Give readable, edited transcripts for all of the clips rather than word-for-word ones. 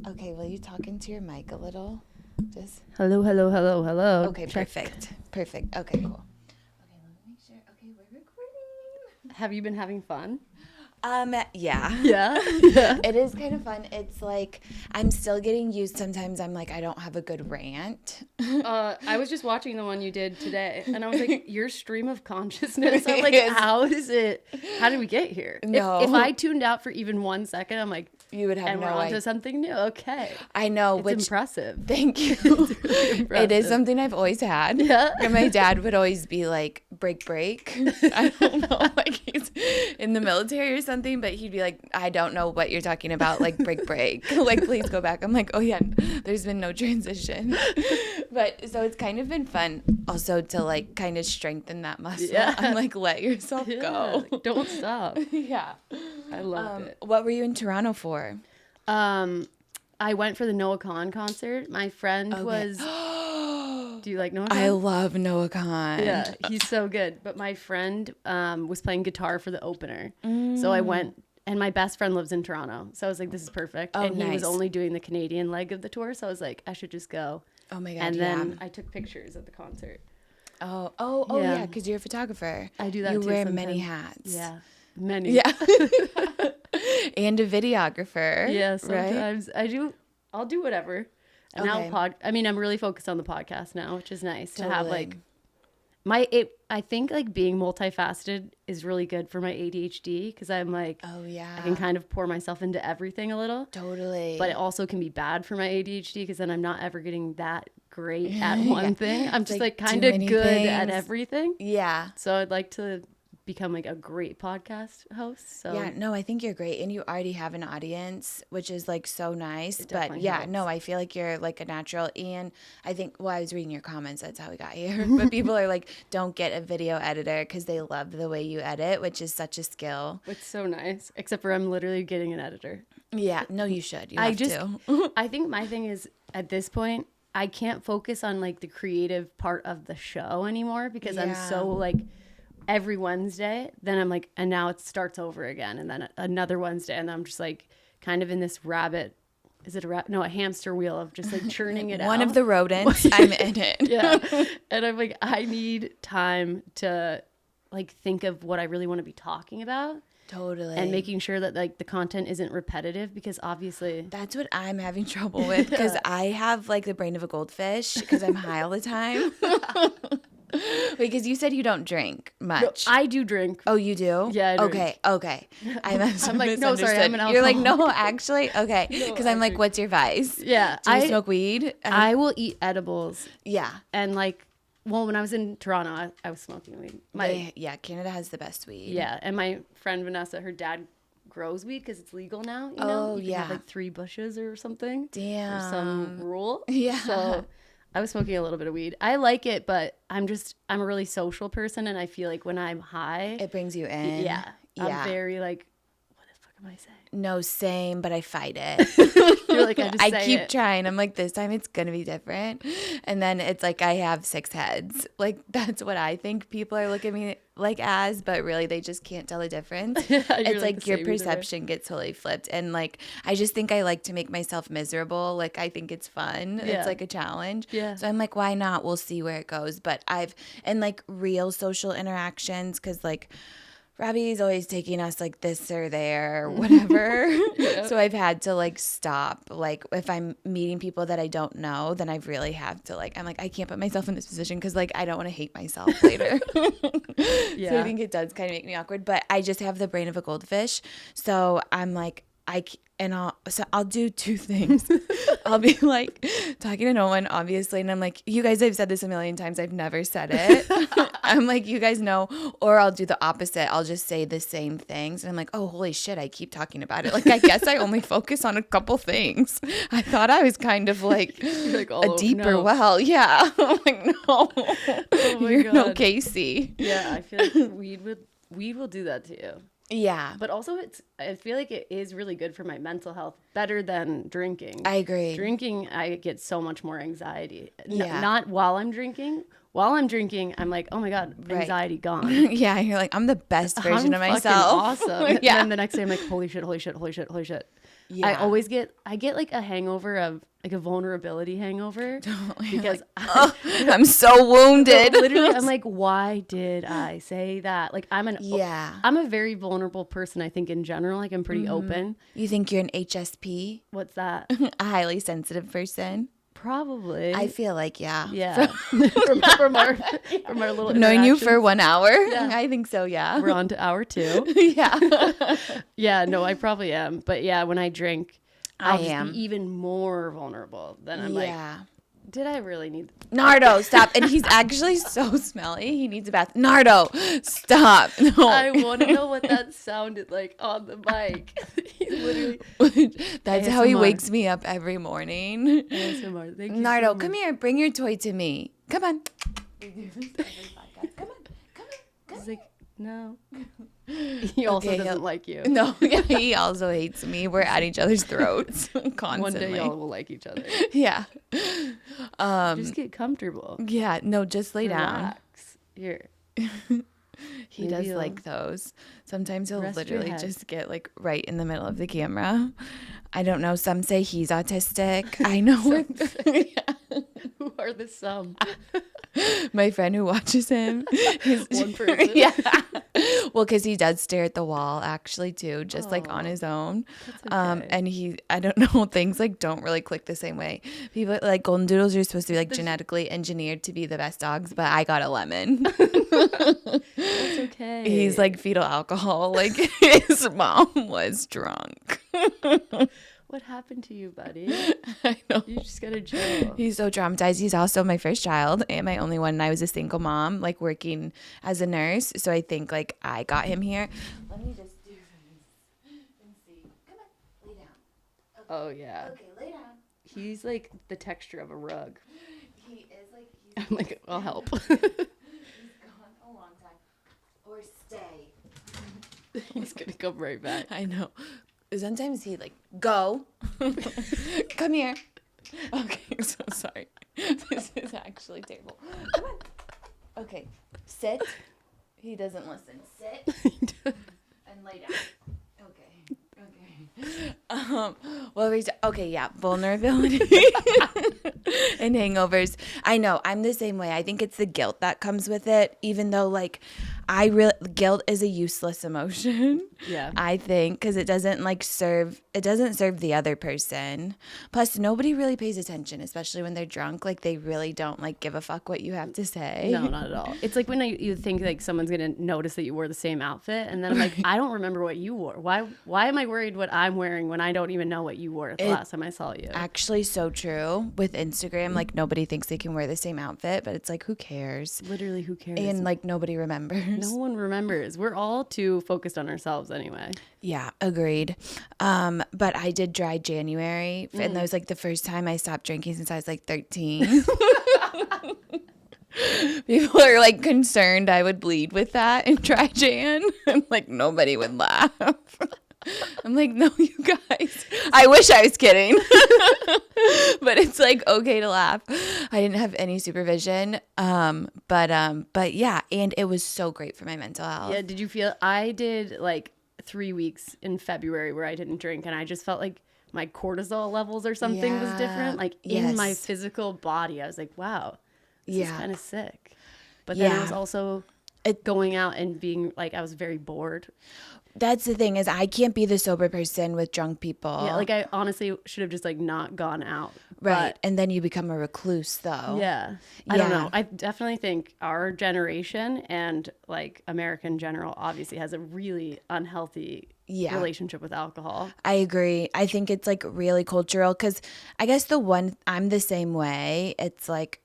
Okay, will you talk into your mic a little? Just Hello. okay, Check. perfect. Okay, cool. Okay, let me make sure. Okay, we're recording. Have you been having fun? Yeah. Yeah. It is kind of fun. It's like I'm still getting used. Sometimes I'm like, I don't have a good rant. I was just watching the one you did today, and I was like, your stream of consciousness. I'm like, Yes. how did we get here? No. If I tuned out for even 1 second, I'm like, You would have and no we're onto idea. something new. Okay. I know, It's which impressive. thank you. Really impressive. It is something I've always had. Yeah. And my dad would always be like, break. I don't know, like he's in the military or something, but he'd be like, I don't know what you're talking about, like break. Like, please go back. I'm like, oh yeah, there's been no transition. But so it's kind of been fun also to like kind of strengthent that muscle. Yeah. I'm like, let yourself go. Like, don't stop. Yeah. I loved it. What were you in Toronto for? I went for the Noah Kahn concert. My friend was. Do you like Noah Kahn? I love Noah Kahn. Yeah, he's so good. But my friend was playing guitar for the opener. So I went, and my best friend lives in Toronto. So I was like, this is perfect. Oh, and he was nice. only doing the Canadian leg of the tour. So I was like, I should just go. Oh my God. And yeah. then I took pictures at the concert. Oh, Yeah. yeah, because you're a photographer. I do that You too wear sometimes. many hats. Yeah, many. Yeah. And a videographer. Yeah, Right? sometimes I'll do whatever. And Okay. now I'm really focused on the podcast now, which is nice to have Totally. like I think like being multifaceted is really good for my ADHD because I'm like, Oh, yeah. I can kind of pour myself into everything a little, Totally. but it also can be bad for my ADHD because then I'm not ever getting that great at one thing. I'm just like like too kind of many good at things. everything. Yeah. So I'd like to become like a great podcast host. So Yeah, no, I think you're great. And you already have an audience, which is like so nice. But definitely yeah, helps. no, I feel like you're like a natural. And I think, well, I was reading your comments. That's how we got here. But people are like, don't get a video editor because they love the way you edit, which is such a skill. it's so nice, except for I'm literally getting an editor. Yeah, no, you should. You I have just, to. I think my thing is at this point, I can't focus on like the creative part of the show anymore because I'm Yeah. so like every Wednesday, then I'm like, and now it starts over again. And then another Wednesday. And I'm just like kind of in this a hamster wheel of just like churning it out. One of the rodents, I'm in it. Yeah. And I'm like, I need time to like think of what I really want to be talking about. Totally. And making sure that like the content isn't repetitive because obviously That's what I'm having trouble with because I have like the brain of a goldfish because I'm high all the time. Because you said you don't drink much. I do drink. Oh, you do? Yeah, I drink. Okay. I must I'm have like, no, sorry, misunderstood. I'm an You're like, no, alcoholic. actually? Okay. Because I'm like, what's your vice? Yeah. Do you smoke weed? I will eat edibles Yeah. and like, well, when I was in Toronto, I was smoking weed. Yeah, Canada has the best weed. Yeah. And my friend Vanessa, her dad grows weed because it's legal now. You know? Oh, You can yeah. have like 3 bushes or something. Damn. Or some rule. Yeah. So I was smoking a little bit of weed. I like it, but I'm a really social person. And I feel like when I'm high, It brings you in. yeah, Yeah. I'm very like, what the fuck am I saying? No, same, but I fight it. You're like, I just say keep it. trying. I'm like, this time it's going to be different. And then it's like I have 6 heads. Like, that's what I think people are looking at me like as, but really they just can't tell the difference. You're It's like the your same either way. perception gets totally flipped. And like, I just think I like to make myself miserable. Like, I think it's fun. Yeah. It's like a challenge. Yeah. So I'm like, why not? We'll see where it goes. But and like real social interactions, because like, Robbie's always taking us like this or there or whatever. So I've had to like stop. Like if I'm meeting people that I don't know, then I really have to like, I'm like, I can't put myself in this position because like I don't want to hate myself later. So I think it does kind of make me awkward, but I just have the brain of a goldfish. So I'm like, I'll do 2 things. I'll be like talking to no one, obviously, and I'm like, you guys, I've said this a million times. I've never said it. I'm like, you guys know. Or I'll do the opposite. I'll just say the same things, and I'm like, oh, holy shit, I keep talking about it. Like, I guess I only focus on a couple things. I thought I was kind of like, Like, a oh, deeper no. well. Yeah. I'm like, no, Oh my you're no God. Casey. Yeah, I feel like weed will do that to you. Yeah. But also I feel like it is really good for my mental health, better than drinking. I agree. Drinking, I get so much more anxiety. Yeah. Not while I'm drinking. While I'm drinking, I'm like, oh my God, anxiety gone. Yeah, you're like, I'm the best version of I'm myself. fucking awesome. Yeah. And then the next day I'm like, holy shit, holy shit, holy shit, holy shit. Yeah. I get like a hangover of like a vulnerability hangover because like, I'm so wounded. literally I'm like, why did I say that? Like I'm a very vulnerable person, I think, in general. Like I'm pretty open. You think you're an HSP? What's that? A highly sensitive person? Probably. I feel like, yeah. Yeah. from our little knowing you for interactions. 1 hour. Yeah. I think so. Yeah. We're on to hour 2. Yeah. Yeah, no, I probably am. But yeah, when I drink, I'll I am be even more vulnerable. Then I'm like, did I really need Nardo, stop. And he's actually so smelly. He needs a bath. Nardo, stop. No. I want to know what that sounded like on the mic. He literally. That's ASMR. how he wakes me up every morning. ASMR. Thank you Nardo, so much. come here. Bring your toy to me. Come on. We do this every podcast. Come on. Come on. He's like, no. He also Okay, doesn't like you. No, yeah, he also hates me. We're at each other's throats constantly. One day y'all will like each other. Yeah. Just get comfortable. Yeah. No, just lay down. Relax. Here. He does like those. Sometimes he'll Rest your literally head. just get like right in the middle of the camera. I don't know. Some say he's autistic. I know. Who are the some? My friend who watches him. One person. Yeah. Well, because he does stare at the wall actually too, just like on his own. okay. And I don't know, things like don't really click the same way. People like golden doodles are supposed to be like genetically engineered to be the best dogs, but I got a lemon. That's okay. He's like fetal alcohol. Like his mom was drunk. What happened to you, buddy? I know. You just gotta chill. He's so traumatized. He's also my first child and my only one. And I was a single mom, like working as a nurse. So I think like I got him here. Let me just do this and see. Come on, lay down. Oh yeah. Okay, lay down. He's like the texture of a rug. He is like, I'm like, I'll help. he's gone a long time. Or stay. He's gonna come right back. I know. Sometimes he like, go. Come here. Okay, so sorry. This is actually terrible. Come on. Okay, sit. He doesn't listen. Sit and lay down. Okay. Okay, yeah, vulnerability and hangovers. I know, I'm the same way. I think it's the guilt that comes with it, even though like guilt is a useless emotion. Yeah. I think because it doesn't serve the other person. Plus, nobody really pays attention, especially when they're drunk. Like they really don't like give a fuck what you have to say. No, not at all. It's like when you think like someone's gonna notice that you wore the same outfit, and then I'm like, I don't remember what you wore. Why am I worried what I'm wearing when I don't even know what you wore the last time I saw you? Actually, so true with Instagram. Like nobody thinks they can wear the same outfit, but it's like who cares? Literally, who cares? And like nobody remembers. No one remembers. We're all too focused on ourselves anyway. Yeah, agreed. But I did dry January, and that was like the first time I stopped drinking since I was like 13. People are like concerned I would bleed with that in dry Jan. I'm like, nobody would laugh. I'm like, no, you guys. I wish I was kidding. But it's like okay to laugh. I didn't have any supervision. But yeah, and it was so great for my mental health. Yeah, did you feel I did like 3 weeks in February where I didn't drink, and I just felt like my cortisol levels or something was different. Like in my physical body, I was like, wow, this is kind of sick. But then I was also going out and being like, I was very bored. That's the thing is I can't be the sober person with drunk people. Yeah, like I honestly should have just like not gone out. Right. But, And then you become a recluse though. yeah. I don't know. I definitely think our generation and like America in general obviously has a really unhealthy relationship with alcohol. I agree. I think it's like really cultural because I guess I'm the same way. It's like,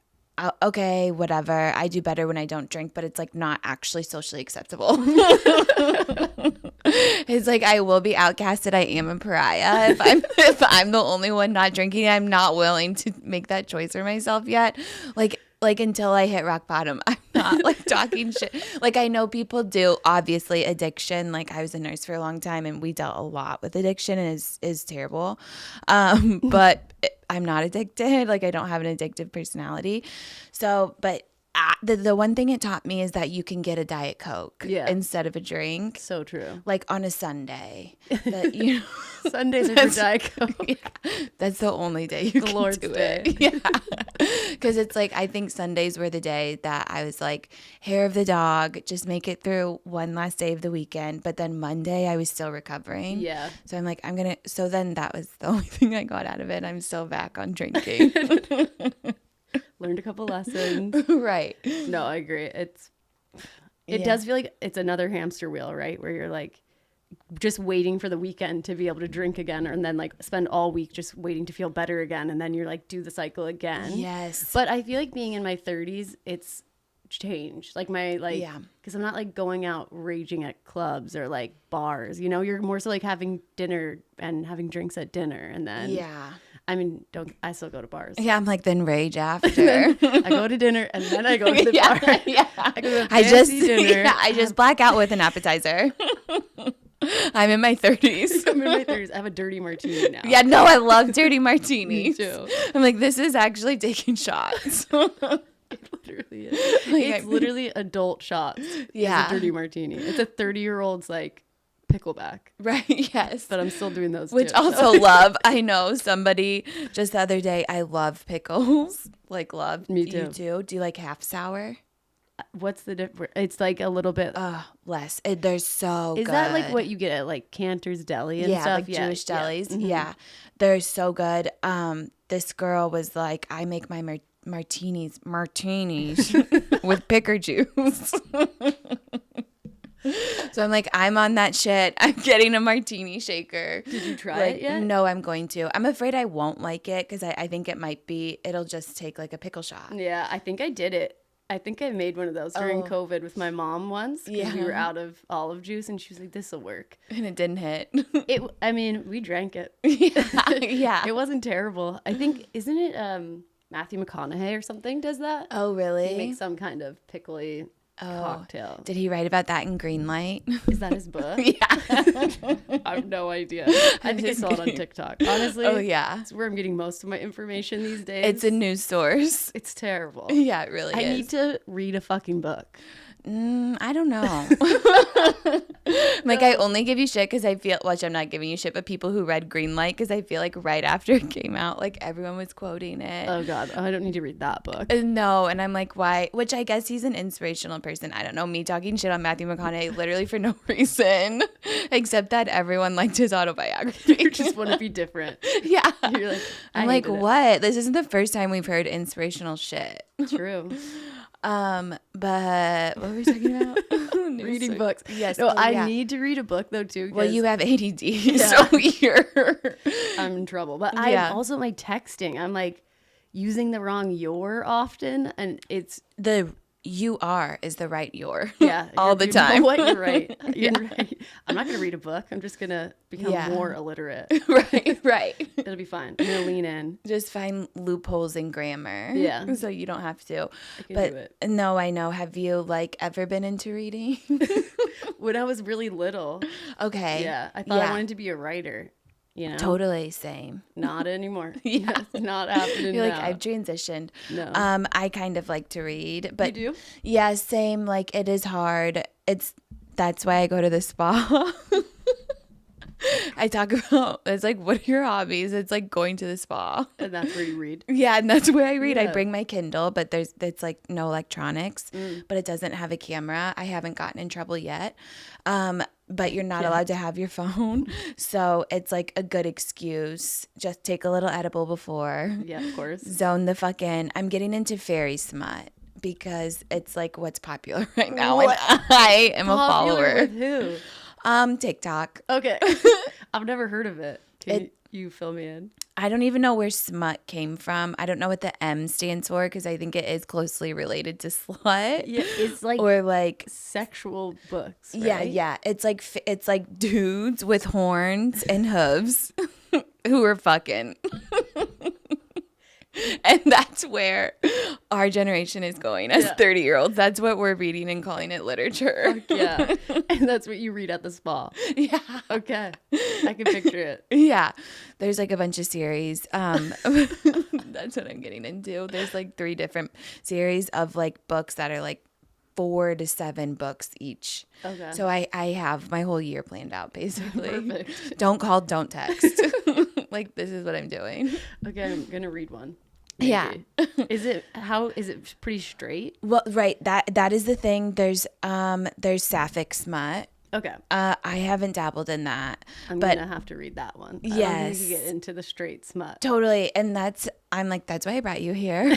okay, whatever. I do better when I don't drink, but it's like not actually socially acceptable. It's like I will be outcasted. I am a pariah if I'm the only one not drinking. I'm not willing to make that choice for myself yet. Like like until I hit rock bottom, I'm not like talking shit. Like I know people do, obviously addiction. Like I was a nurse for a long time and we dealt a lot with addiction and is terrible. But I'm not addicted. Like I don't have an addictive personality. So, but the one thing it taught me is that you can get a Diet Coke instead of a drink. So true. Like on a Sunday. That, you know, Sundays are for Diet Coke. Yeah, that's the only day you the can Lord's do Day. it. Yeah. Because it's like, I think Sundays were the day that I was like, hair of the dog, just make it through one last day of the weekend. But then Monday I was still recovering. Yeah. So I'm like, so then that was the only thing I got out of it. I'm still back on drinking. Learned a couple lessons. Right. No, I agree. It does feel like it's another hamster wheel, right? Where you're like just waiting for the weekend to be able to drink again, and then like spend all week just waiting to feel better again, and then you're like do the cycle again. Yes. But I feel like being in my 30s, it's changed. Like because I'm not like going out raging at clubs or like bars. You know, you're more so like having dinner and having drinks at dinner, and then I mean, I still go to bars. Yeah, I'm like, then rage after. I go to dinner and then I go to the bar. Yeah. I go to a fancy dinner. Yeah, I just black out with an appetizer. I'm in my 30s. I'm in my 30s. I have a dirty martini now. Yeah, no, I love dirty martinis. Me too. I'm like, this is actually taking shots. It literally is. Like, it's literally adult shots. Yeah. It's a dirty martini. It's a 30-year-old's like pickleback. Right, yes. But I'm still doing those Which too. also love. I know somebody just the other day, I love pickles. Like love. Me too. You too? Do you like half sour? What's the difference? It's like a little bit. Less. They're so good. Is that like what you get at like Cantor's Deli and stuff? Like Jewish delis. Yeah. Mm-hmm. Yeah. They're so good. This girl was like, I make my martinis with picker juice. So I'm like, I'm on that shit. I'm getting a martini shaker. Did you try it yet? No, I'm going to. I'm afraid I won't like it because I think it'll just take like a pickle shot. Yeah, I think I did it. I think I made one of those during COVID with my mom once. Yeah. We were out of olive juice and she was like, this will work. And it didn't hit. I mean, we drank it. Yeah. It wasn't terrible. I think, isn't it Matthew McConaughey or something does that? Oh, really? He makes some kind of pickly cocktail. Did he write about that in Greenlight? Is that his book? Yeah. I have no idea. I think I saw it on TikTok. Honestly. Oh, yeah. It's where I'm getting most of my information these days. It's a news source. It's terrible. Yeah, it really is. I need to read a fucking book. I don't know. Like, I only give you shit because I feel, which I'm not giving you shit, but people who read Greenlight, because I feel like right after it came out, like everyone was quoting it. Oh, God. I don't need to read that book. No. And I'm like, why? Which I guess he's an inspirational person. I don't know. Me talking shit on Matthew McConaughey literally for no reason, except that everyone liked his autobiography. You just want to be different. Yeah. You're like, I'm like, what? This isn't the first time we've heard inspirational shit. True. But what were we talking about? Reading books. Yes. No, I need to read a book though too. Well, you have ADD, so I'm in trouble. But I'm also my texting. I'm like using the wrong "your" often, and it's the "you are" is the right "your." Yeah, all the time. You know what? You're right. You're right. I'm not gonna read a book. I'm just gonna become more illiterate. Right. It'll be fine. I'm gonna lean in. Just find loopholes in grammar. Yeah. So you don't have to. I can do it. No, I know. Have you like ever been into reading? When I was really little. Okay. Yeah. I thought I wanted to be a writer. You know? Totally same. Not anymore. Yeah. It's not happening You're now. like, I've transitioned. No. I kind of like to read. But you do? Yeah, same. Like it is hard. That's why I go to the spa. I talk about, it's like, what are your hobbies? It's like going to the spa. And that's where you read. Yeah, and that's where I read. Yeah. I bring my Kindle, but it's like no electronics, but it doesn't have a camera. I haven't gotten in trouble yet. But you're not allowed to have your phone. So it's like a good excuse. Just take a little edible before. Yeah, of course. Zone the fucking, I'm getting into fairy smut because it's like what's popular right now. What? And I am a Popular follower. with who? TikTok. Okay. I've never heard of it. Can you fill me in? I don't even know where smut came from. I don't know what the M stands for because I think it is closely related to slut. Yeah, it's like or like sexual books. Right? Yeah. It's like dudes with horns and hooves who are fucking. And that's where our generation is going as 30-year-olds. That's what we're reading and calling it literature. Yeah. And that's what you read at the spa. Yeah. Okay. I can picture it. Yeah. There's like a bunch of series. That's what I'm getting into. There's like 3 different series of like books that are like 4 to 7 books each. Okay. So I have my whole year planned out basically. Perfect. Don't call, don't text. Like this is what I'm doing. Okay, I'm gonna read one. Maybe. Yeah. Is it pretty straight? Well, right. That is the thing. There's sapphic smut. Okay. I haven't dabbled in that. I'm gonna have to read that one. I don't think you get into the straight smut. Totally. And that's why I brought you here.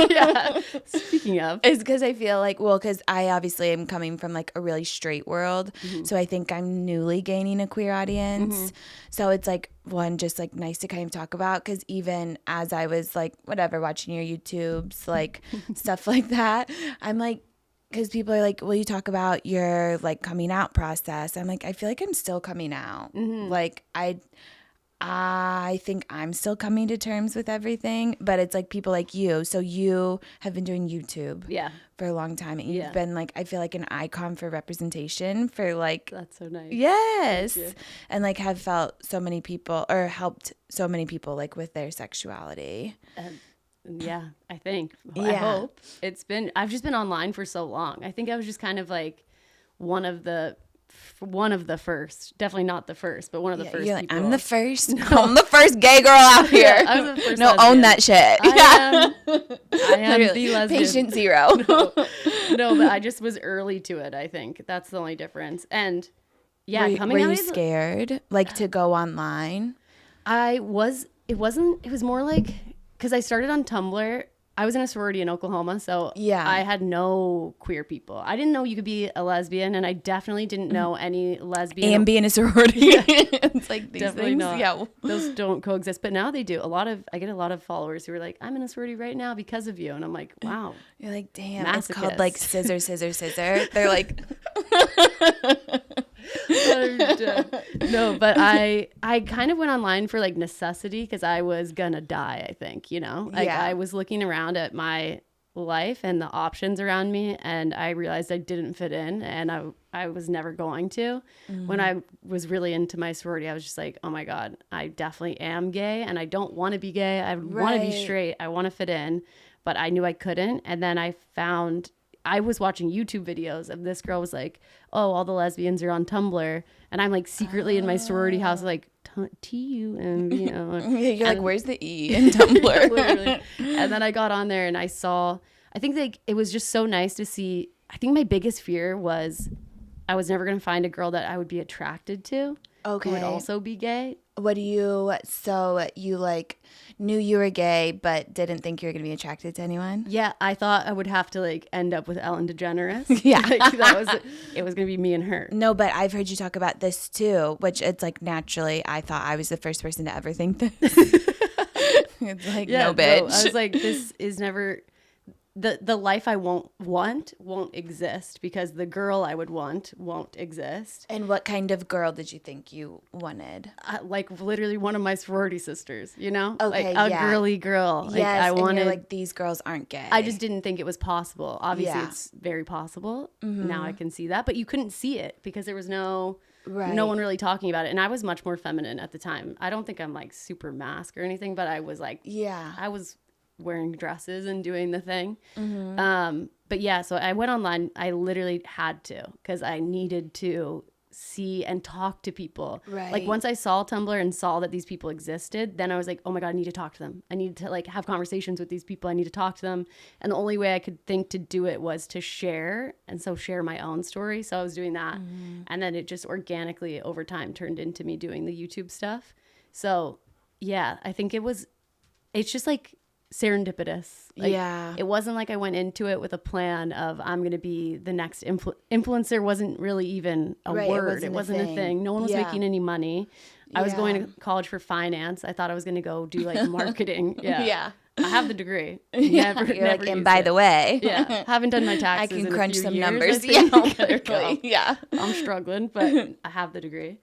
Yeah. Speaking of. It's because I feel like, because I obviously am coming from like a really straight world. Mm-hmm. So I think I'm newly gaining a queer audience. Mm-hmm. So it's like, one, just like nice to kind of talk about, because even as I was like, whatever, watching your YouTubes, like stuff like that, I'm like, because people are like, will you talk about your like coming out process? I'm like, I feel like I'm still coming out. Mm-hmm. Like I think I'm still coming to terms with everything, but it's like people like you. So you have been doing YouTube for a long time. And you've been like, I feel like an icon for representation for like. That's so nice. Yes. And like have felt so many people or helped so many people like with their sexuality. Yeah, I think. I hope. I've just been online for so long. I think I was just kind of like one of the first, definitely not the first, but one of the first like, people. I'm the first. No. I'm the first gay girl out here. I was the first lesbian. Own that shit. I am the lesbian. Patient 0. No, but I just was early to it, I think. That's the only difference. And were you scared like to go online? It was more like, because I started on Tumblr. I was in a sorority in Oklahoma, so I had no queer people. I didn't know you could be a lesbian, and I definitely didn't know any lesbian. And be in a sorority. It's like these definitely things. Not. Yeah. Those don't coexist, but now they do. I get a lot of followers who are like, I'm in a sorority right now because of you. And I'm like, wow. You're like, damn, masochist. It's called like scissor, scissor, scissor. They're like... No, but I kind of went online for like necessity, because I was gonna die, I think, like I was looking around at my life and the options around me, and I realized I didn't fit in, and I was never going to. Mm-hmm. When I was really into my sorority, I was just like, oh my God, I definitely am gay, and I don't want to be gay. I want to be straight. I want to fit in, but I knew I couldn't. And then I was watching YouTube videos of this girl was like, oh, all the lesbians are on Tumblr. And I'm like secretly in my sorority house, like TUMB. You're like, where's the E in Tumblr? Literally. And then I got on there and I think like it was just so nice to see. I think my biggest fear was I was never going to find a girl that I would be attracted to. Okay. Who would also be gay. So you like knew you were gay, but didn't think you were going to be attracted to anyone? Yeah, I thought I would have to like end up with Ellen DeGeneres. Yeah. It was going to be me and her. No, but I've heard you talk about this too, which it's like naturally, I thought I was the first person to ever think this. It's like, no, bitch. No, I was like, this is never... The life I won't exist, because the girl I would want won't exist. And what kind of girl did you think you wanted? Like literally one of my sorority sisters, Okay, like a girly girl. Yes, I wanted. And you're like, these girls aren't gay. I just didn't think it was possible. Obviously, it's very possible. Mm-hmm. Now I can see that, but you couldn't see it because there was no one really talking about it. And I was much more feminine at the time. I don't think I'm like super mask or anything, but I was like, I was wearing dresses and doing the thing. Mm-hmm. But yeah, so I went online. I literally had to, because I needed to see and talk to people. Right. Like once I saw Tumblr and saw that these people existed, then I was like, oh my God, I need to talk to them. I need to like have conversations with these people. I need to talk to them. And the only way I could think to do it was to share. And so share my own story. So I was doing that. Mm-hmm. And then it just organically over time turned into me doing the YouTube stuff. So yeah, I think it's just like serendipitous. Like, it wasn't like I went into it with a plan of I'm going to be the next influencer. Wasn't really even a word. It wasn't a thing. No one was making any money. I was going to college for finance. I thought I was going to go do like marketing. Yeah. I have the degree. Never like, and by the way, haven't done my taxes. I can in crunch a few some years, numbers. Yeah, I'm struggling, but I have the degree.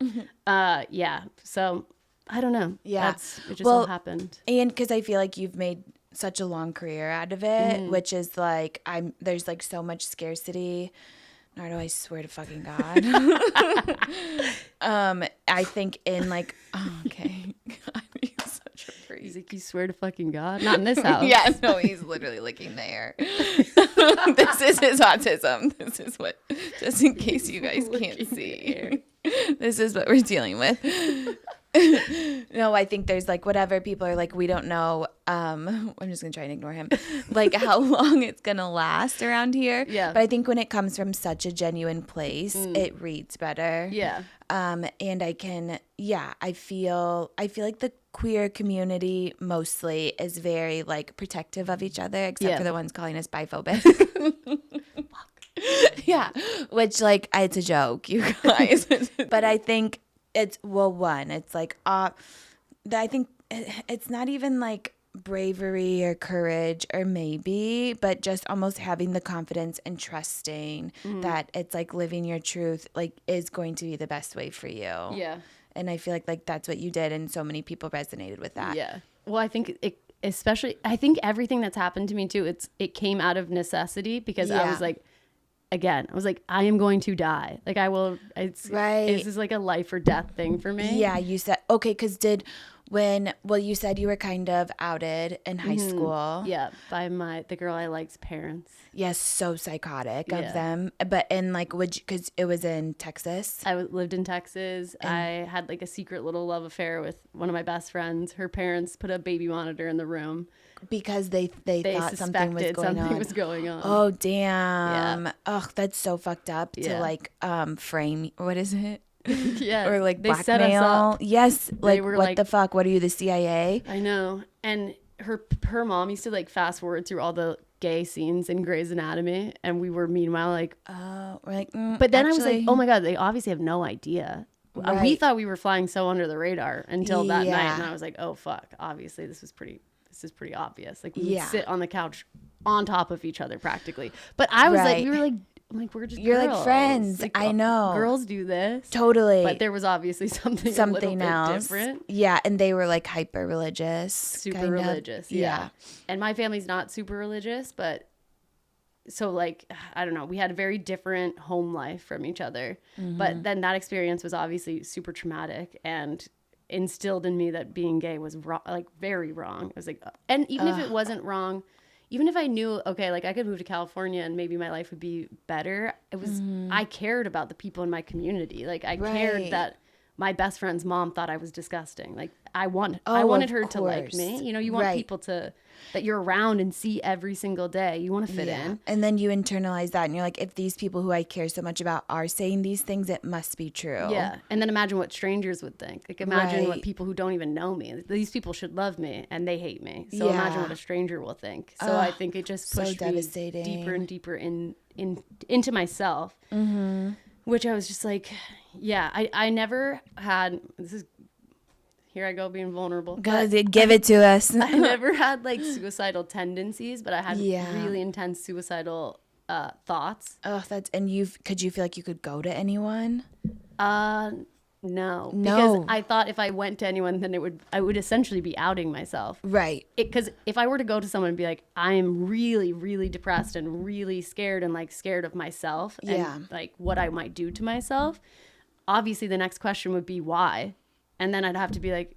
So I don't know. Yeah, it just all happened. And because I feel like you've made such a long career out of it, which is like there's like so much scarcity. Nor do I swear to fucking God. I think in like, okay. God, he's such a freak. He's like, you swear to fucking God? Not in this house. Yeah, no, he's literally licking the air. This is his autism. This is what, just in case you guys can't see, this is what we're dealing with. No, I think there's like whatever people are like, we don't know. I'm just gonna try and ignore him. Like how long it's gonna last around here. Yeah. But I think when it comes from such a genuine place, it reads better. Yeah. And I feel like the queer community mostly is very like protective of each other, except for the ones calling us biphobic. Yeah, which like it's a joke, you guys. But I think it's like I think it's not even like bravery or courage or maybe, but just almost having the confidence and trusting that it's like living your truth like is going to be the best way for you. Yeah. And I feel like that's what you did, and so many people resonated with that. Yeah. Well, I think I think everything that's happened to me too, it came out of necessity, because I was like, I am going to die. Like I will, this is like a life or death thing for me. Yeah. You said, okay. 'Cause you said you were kind of outed in high school. Yeah. By the girl I like's parents. Yes. So psychotic of them. But cause it was in Texas. I lived in Texas. I had like a secret little love affair with one of my best friends. Her parents put a baby monitor in the room. Because they thought something was going on. Oh, damn. Yeah. Oh, that's so fucked up to like frame. What is it? Yeah. Or like they blackmail. Set us up. Yes. Like what the fuck? What are you, the CIA? I know. And her mom used to like fast forward through all the gay scenes in Grey's Anatomy, and we were meanwhile like, we're like, but then I was like, oh my God, they obviously have no idea. Right. We thought we were flying so under the radar until that night, and I was like, oh fuck, obviously this is pretty obvious. Like we would sit on the couch on top of each other practically. But I was like, we're just You're girls. Like friends. Like, I know. Girls do this. Totally. But there was obviously something a little else. Bit different. Yeah. And they were like hyper religious. Super religious. Yeah. And my family's not super religious, but so like, I don't know, we had a very different home life from each other. But then that experience was obviously super traumatic and instilled in me that being gay was wrong, like very wrong. I was like, and even if it wasn't wrong, even if I knew, okay, like I could move to California and maybe my life would be better, it was, I cared about the people in my community. Like I cared that my best friend's mom thought I was disgusting. Like I wanted her to like me. You know, you want people that you're around and see every single day. You want to fit in. And then you internalize that and you're like, if these people who I care so much about are saying these things, it must be true. Yeah. And then imagine what strangers would think. Like imagine what people who don't even know me. These people should love me and they hate me. So imagine what a stranger will think. So I think it just pushed me deeper and deeper into myself. Which I was just like, I never had, here I go being vulnerable. God, give it to us. I never had like suicidal tendencies, but I had really intense suicidal thoughts. Oh, could you feel like you could go to anyone? No. Because I thought if I went to anyone, then I would essentially be outing myself. Right. Because if I were to go to someone and be like, I am really, really depressed and really scared and like scared of myself and like what I might do to myself, obviously the next question would be why? And then I'd have to be like,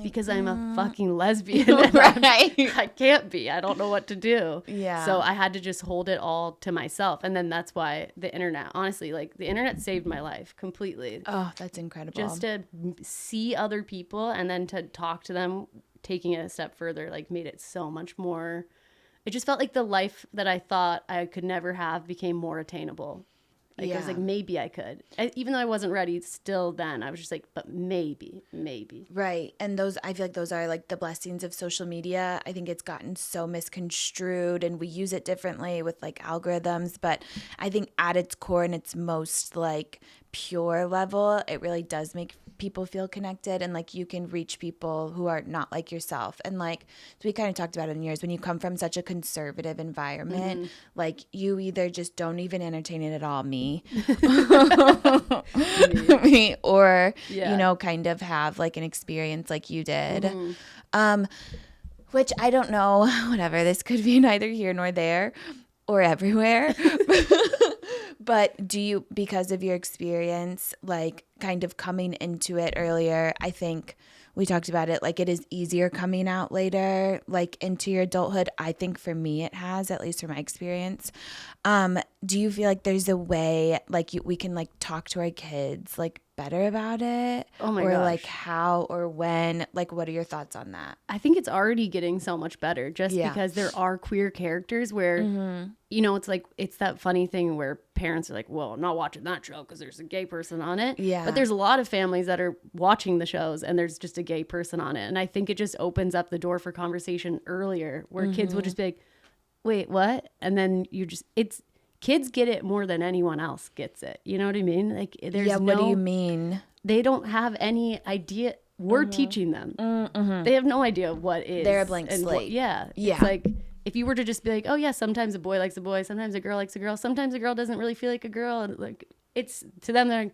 because I'm a fucking lesbian. I can't be. I don't know what to do. Yeah. So I had to just hold it all to myself. And then that's why the internet, honestly, like the internet saved my life completely. Oh, that's incredible. Just to see other people and then to talk to them, taking it a step further, like made it so much more. It just felt like the life that I thought I could never have became more attainable. Like I was like, maybe I could. Even though I wasn't ready still then, I was just like, but maybe. Right. And I feel like those are like the blessings of social media. I think it's gotten so misconstrued and we use it differently with like algorithms. But I think at its core and its most like pure level, it really does make people feel connected, and like you can reach people who are not like yourself. And like we kind of talked about it in yours, when you come from such a conservative environment, like you either just don't even entertain it at all, me or you know, kind of have like an experience like you did. Which I don't know, whatever. This could be neither here nor there or everywhere. But do you, because of your experience, like kind of coming into it earlier, I think we talked about it, like it is easier coming out later, like into your adulthood. I think for me it has, at least from my experience. Do you feel like there's a way, like we can like talk to our kids like better about it? Oh my gosh. Or like how or when? Like what are your thoughts on that? I think it's already getting so much better just because there are queer characters where, you know, it's like, it's that funny thing where parents are like, well, I'm not watching that show because there's a gay person on it. Yeah. But there's a lot of families that are watching the shows and there's just a gay person on it. And I think it just opens up the door for conversation earlier where kids will just be like, wait, what? And then kids get it more than anyone else gets it. You know what I mean? Like there's what do you mean? They don't have any idea. We're teaching them. They have no idea what is. They're a blank slate. Yeah. It's like if you were to just be like, oh yeah, sometimes a boy likes a boy, sometimes a girl likes a girl, sometimes a girl doesn't really feel like a girl, and like it's to them they're like,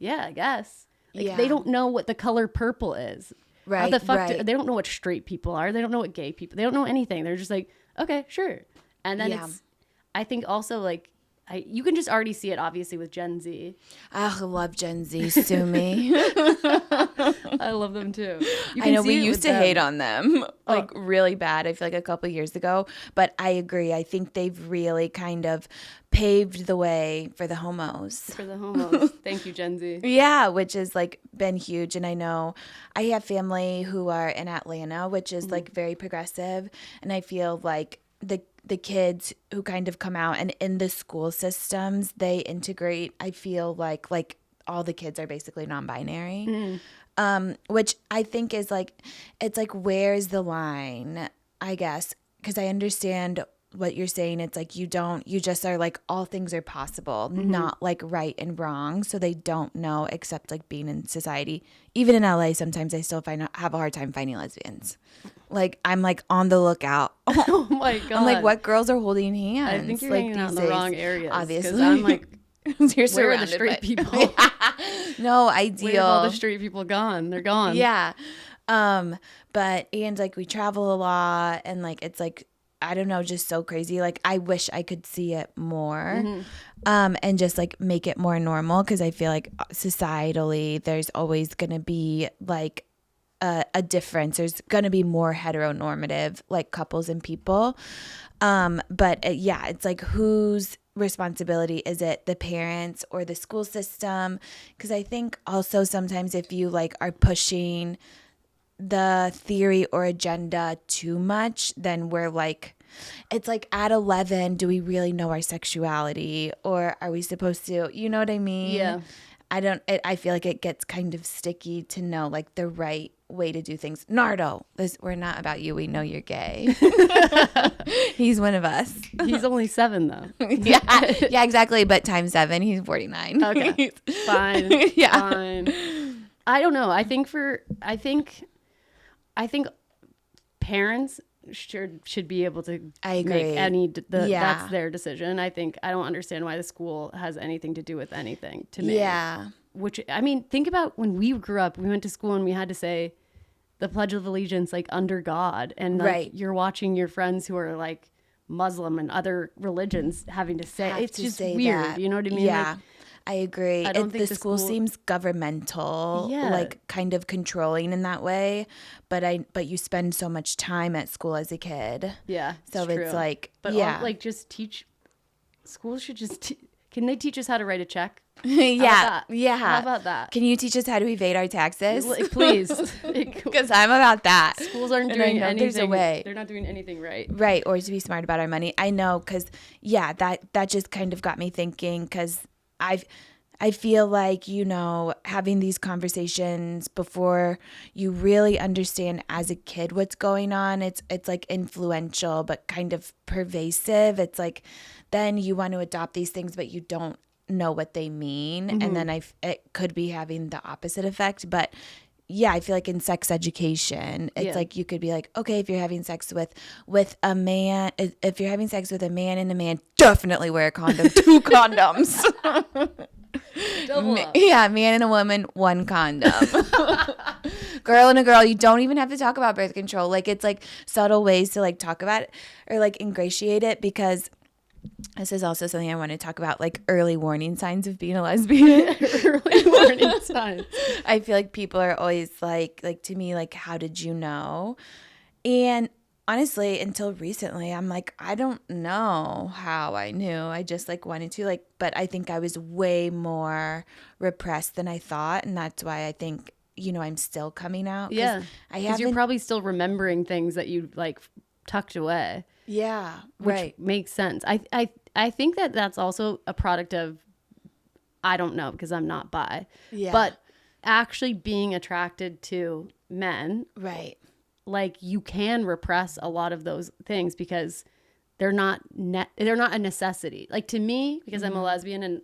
yeah, I guess. Like they don't know what the color purple is. Right. How the fuck they don't know what straight people are. They don't know what gay people. They don't know anything. They're just like, okay, sure. And then I think also like you can just already see it obviously with Gen Z. I love Gen Z. Sue me. I love them too. I know we used to hate on them like really bad. I feel like a couple years ago, but I agree. I think they've really kind of paved the way for the homos. Thank you, Gen Z. Yeah, which has like been huge. And I know I have family who are in Atlanta, which is like very progressive. And I feel like the kids who kind of come out and in the school systems, they integrate, I feel like all the kids are basically non-binary, which I think is like, it's like, where's the line, I guess, because I understand what you're saying. It's like you just are like all things are possible, not like right and wrong. So they don't know, except like being in society. Even in LA, sometimes I still have a hard time finding lesbians. Like I'm like on the lookout. Oh my god! I'm like, what girls are holding hands? I think you're like, hanging out in the wrong areas. Obviously, I'm like, you're where are the straight people? No, ideal. Where have all the straight people gone? They're gone. Yeah, but and like we travel a lot, and like it's like I don't know, just so crazy. Like I wish I could see it more, and just like make it more normal because I feel like societally there's always gonna be like a difference. There's going to be more heteronormative like couples and people. But it's like whose responsibility is it, the parents or the school system? Because I think also sometimes if you like are pushing the theory or agenda too much, then we're like, it's like at 11, do we really know our sexuality or are we supposed to, you know what I mean? Yeah. I feel like it gets kind of sticky to know like the right way to do things. Nardo, we're not about you. We know you're gay. He's one of us. He's only 7 though. yeah, exactly. But times 7, he's 49. Okay, fine. Yeah, fine. I don't know. I think parents should be able to I agree. that's their decision. I don't understand why the school has anything to do with anything to me. Yeah. Which, I mean, think about when we grew up, we went to school and we had to say the Pledge of Allegiance like under God. And like, you're watching your friends who are like Muslim and other religions having to say, it's just weird. That. You know what I mean? Yeah. Like, I agree. I don't think the school seems governmental, like kind of controlling in that way. But you spend so much time at school as a kid. Yeah. So it's like, like just teach. Schools should just. Can they teach us how to write a check? Yeah. How about that? Can you teach us how to evade our taxes? Please. Because I'm about that. Schools aren't doing anything. There's a way. They're not doing anything right. Right. Or to be smart about our money. I know. Because, that just kind of got me thinking because I feel like, having these conversations before you really understand as a kid what's going on, it's like influential but kind of pervasive. It's like then you want to adopt these things but you don't know what they mean. Mm-hmm. And then it could be having the opposite effect. But I feel like in sex education, it's like you could be like, okay, if you're having sex with a man, if you're having sex with a man and a man, definitely wear a condom, 2 condoms. Double up. Yeah, man and a woman, 1 condom. girl and a girl. You don't even have to talk about birth control. Like, it's like subtle ways to like talk about it or like ingratiate it, because this is also something I want to talk about, like early warning signs of being a lesbian. Early warning signs. I feel like people are always like to me, like, how did you know? And honestly, until recently, I'm like, I don't know how I knew. I just like wanted to, like, but I think I was way more repressed than I thought. And that's why I think, you know, I'm still coming out. Yeah. Because you're probably still remembering things that you like tucked away. Yeah. Which right. makes sense. I think that that's also a product of, I don't know because I'm not bi. Yeah. But actually being attracted to men. Right. Like you can repress a lot of those things because they're not a necessity. Like to me, because I'm a lesbian and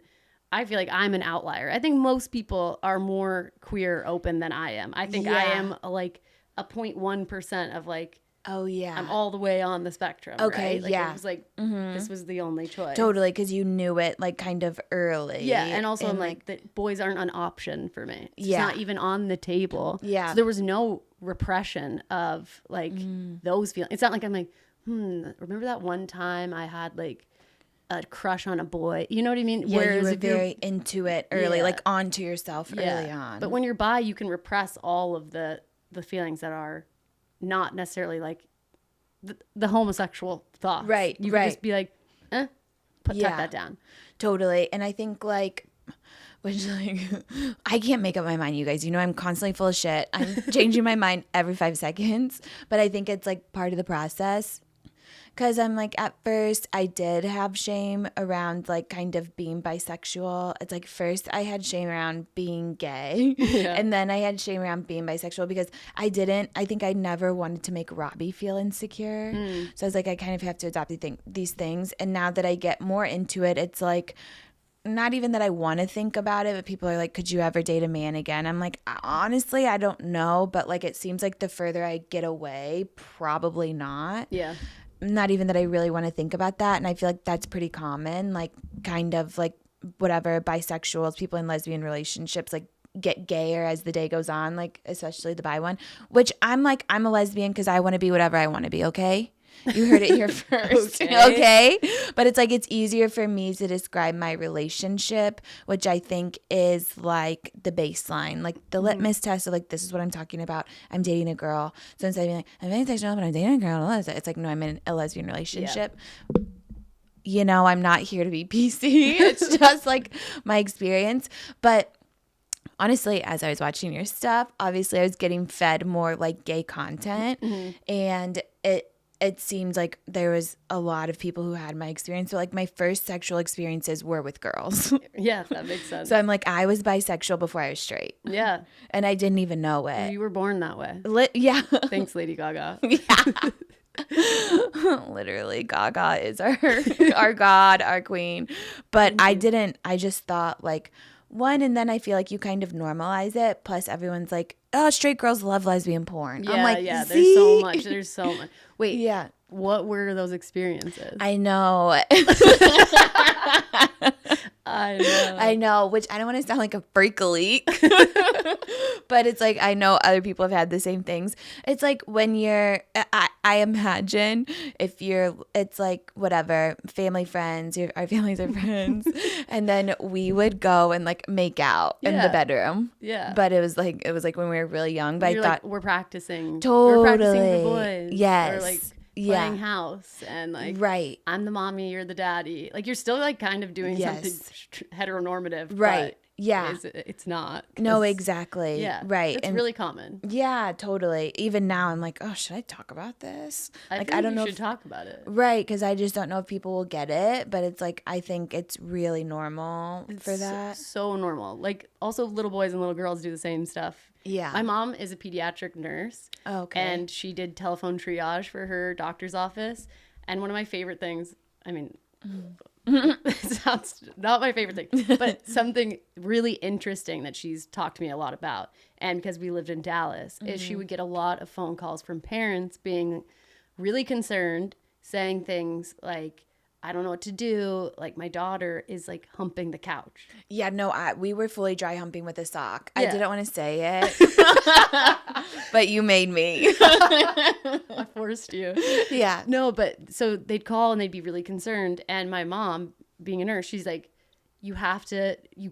I feel like I'm an outlier. I think most people are more queer open than I am. I think I am like a 0.1% of like, oh yeah, I'm all the way on the spectrum. Okay, right? Like, yeah. It was like this was the only choice. Totally, because you knew it like kind of early. Yeah, and also I'm like that boys aren't an option for me. It's not even on the table. Yeah. So there was no repression of like those feelings. It's not like I'm like, remember that one time I had like a crush on a boy? You know what I mean? Yeah, whereas you were very into it early, like onto yourself early on. But when you're bi, you can repress all of the feelings that are not necessarily like the homosexual thoughts. Right. You can just be like, tuck that down. Totally. And I think like, which like, I can't make up my mind, you guys. You know, I'm constantly full of shit. I'm changing my mind every 5 seconds. But I think it's like part of the process. Because I'm like, at first I did have shame around like kind of being bisexual. It's like first I had shame around being gay. Yeah. And then I had shame around being bisexual because I think I never wanted to make Robbie feel insecure. So I was like, I kind of have to adopt these things. And now that I get more into it, it's like, not even that I want to think about it, but people are like, could you ever date a man again? I'm like, honestly, I don't know. But like, it seems like the further I get away, probably not. Yeah. Not even that I really want to think about that. And I feel like that's pretty common, like kind of like whatever, bisexuals, people in lesbian relationships, like get gayer as the day goes on, like especially the bi one, which I'm like, I'm a lesbian because I want to be whatever I want to be. Okay. You heard it here first. Okay. But it's like, it's easier for me to describe my relationship, which I think is like the baseline, like the litmus test of like, this is what I'm talking about. I'm dating a girl. So instead of being like, I'm bisexual, but I'm dating a girl, it's like, no, I'm in a lesbian relationship. Yeah. You know, I'm not here to be PC. It's just like my experience. But honestly, as I was watching your stuff, obviously I was getting fed more like gay content, and it seemed like there was a lot of people who had my experience. So like my first sexual experiences were with girls. Yeah, that makes sense. So I'm like, I was bisexual before I was straight. Yeah. And I didn't even know it. You were born that way. Yeah. Thanks, Lady Gaga. Yeah. Literally, Gaga is our god, our queen. But I just thought like, one, and then I feel like you kind of normalize it. Plus everyone's like, oh, straight girls love lesbian porn. Yeah, I'm like, yeah, see? there's so much. Wait, yeah. What were those experiences? I know. I know, which I don't want to sound like a freak leak. But it's like, I know other people have had the same things. It's like when I imagine it's like whatever, family friends, our families are friends. And then we would go and like make out in the bedroom. Yeah. But it was like when we were really young. But I thought, like, we're practicing. Totally. We're practicing for boys. Yes. Or like playing house and like, right. I'm the mommy, you're the daddy. Like you're still like kind of doing something heteronormative. Right. Yeah. It's not. No, exactly. Yeah. Right. It's really common. Yeah, totally. Even now I'm like, oh, should I talk about this? I don't know. You should talk about it. Right. Because I just don't know if people will get it. But it's like, I think it's really normal for that. So normal. Like also little boys and little girls do the same stuff. Yeah. My mom is a pediatric nurse. Oh, okay. And she did telephone triage for her doctor's office. And one of my favorite things, I mean, it sounds not my favorite thing, but something really interesting that she's talked to me a lot about. And because we lived in Dallas, is she would get a lot of phone calls from parents being really concerned, saying things like, I don't know what to do. Like my daughter is like humping the couch. Yeah, no, we were fully dry humping with a sock. I didn't want to say it, but you made me. I forced you. Yeah. No, but so they'd call and they'd be really concerned. And my mom, being a nurse, she's like, you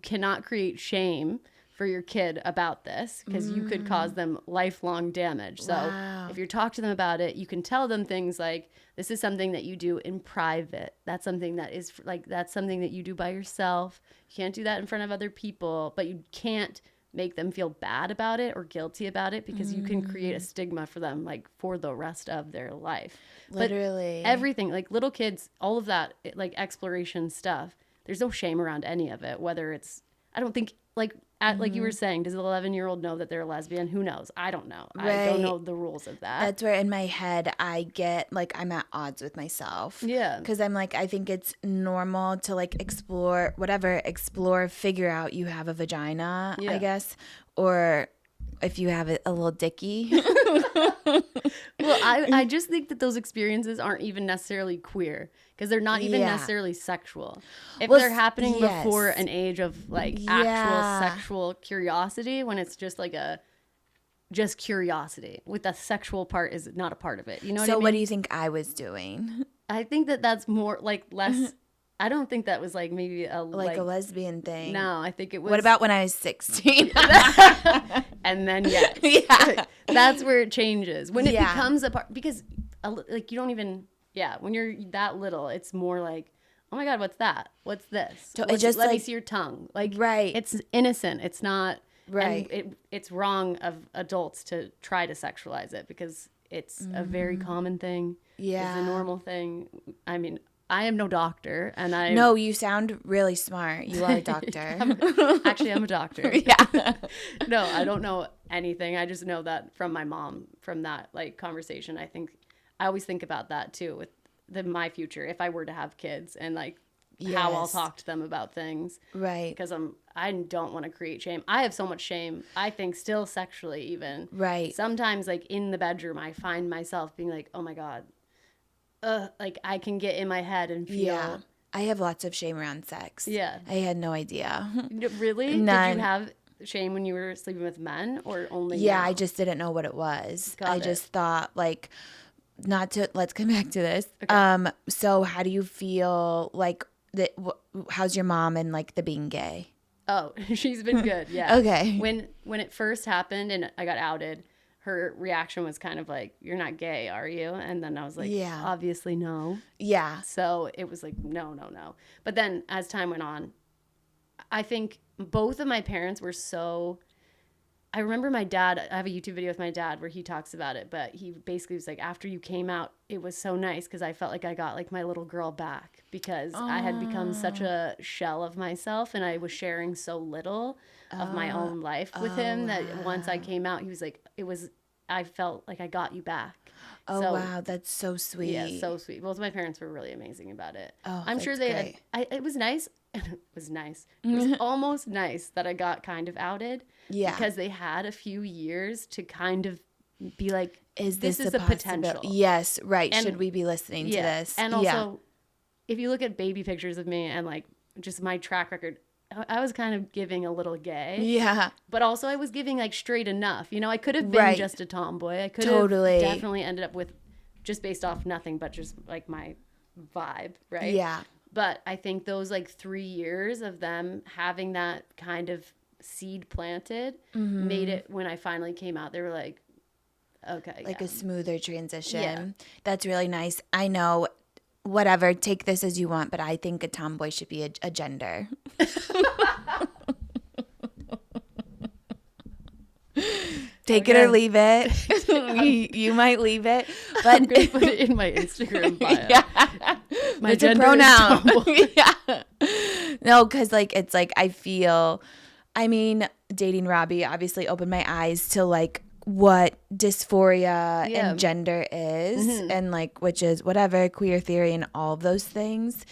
cannot create shame for your kid about this because you could cause them lifelong damage. So if you talk to them about it, you can tell them things like, this is something that you do in private. That's something that is like, that's something that you do by yourself. You can't do that in front of other people, but you can't make them feel bad about it or guilty about it because you can create a stigma for them like for the rest of their life. Literally. But everything, like little kids, all of that, like exploration stuff, there's no shame around any of it, whether it's, I don't think like you were saying, does an 11-year-old know that they're a lesbian? Who knows? I don't know. Right. I don't know the rules of that. That's where in my head I get like I'm at odds with myself. Yeah. Because I'm like, I think it's normal to like explore, figure out you have a vagina, I guess, or if you have a little dicky. Well, I just think that those experiences aren't even necessarily queer because they're not even necessarily sexual. If they're happening before an age of like actual sexual curiosity, when it's just like just curiosity with the sexual part is not a part of it. You know what I mean? So what do you think I was doing? I think that that's more like less. I don't think that was like maybe a lesbian thing. No, I think it was. What about when I was 16? And then yes, that's where it changes when it becomes a part because like you don't even when you're that little, it's more like, oh my God, what's that? What's this? Let me see your tongue. Like it's innocent. It's not right. And it's wrong of adults to try to sexualize it because it's a very common thing. Yeah, it's a normal thing. I mean, I am no doctor, and No, you sound really smart. You are a doctor. Actually, I'm a doctor. Yeah. No, I don't know anything. I just know that from my mom, from that like conversation. I always think about that too with my future if I were to have kids and like how I'll talk to them about things. Right. Because I don't want to create shame. I have so much shame. I think still sexually even. Right. Sometimes like in the bedroom, I find myself being like, oh my God. Like I can get in my head and feel. Yeah, I have lots of shame around sex. Yeah, I had no idea. Really? None. Did you have shame when you were sleeping with men, or only? Yeah, now? I just didn't know what it was. I just thought like, let's come back to this. Okay. So how do you feel like that? How's your mom and like the being gay? Oh, she's been good. Yeah. Okay. When it first happened and I got outed, her reaction was kind of like, you're not gay, are you? And then I was like, obviously no. Yeah. So it was like, no. But then as time went on, I think both of my parents were so, I remember my dad, I have a YouTube video with my dad where he talks about it, but he basically was like, after you came out, it was so nice because I felt like I got like my little girl back because I had become such a shell of myself and I was sharing so little of my own life with him that once I came out, he was like, I felt like I got you back. Oh, so, wow. That's so sweet. Yeah, so sweet. Both of my parents were really amazing about it. Oh, I'm sure they had, it was nice. It was nice. It was almost nice that I got kind of outed. Yeah. Because they had a few years to kind of be like, this is a potential. Yes, right. And, should we be listening to this? And also, if you look at baby pictures of me and like just my track record, I was kind of giving a little gay. Yeah. But also I was giving like straight enough. You know, I could have been just a tomboy. I could have definitely ended up with just based off nothing but just like my vibe, right? Yeah. But I think those like 3 years of them having that kind of seed planted made it when I finally came out, they were like, okay. Like a smoother transition. Yeah. That's really nice. I know. Whatever, take this as you want, but I think a tomboy should be a gender. Take it or leave it. you might leave it, but I'm gonna put it in my Instagram bio. Yeah. My it's gender a pronoun. Yeah. No, because like it's like I feel. I mean, dating Robbie obviously opened my eyes to like what dysphoria and gender is, and like, which is whatever, queer theory and all of those things,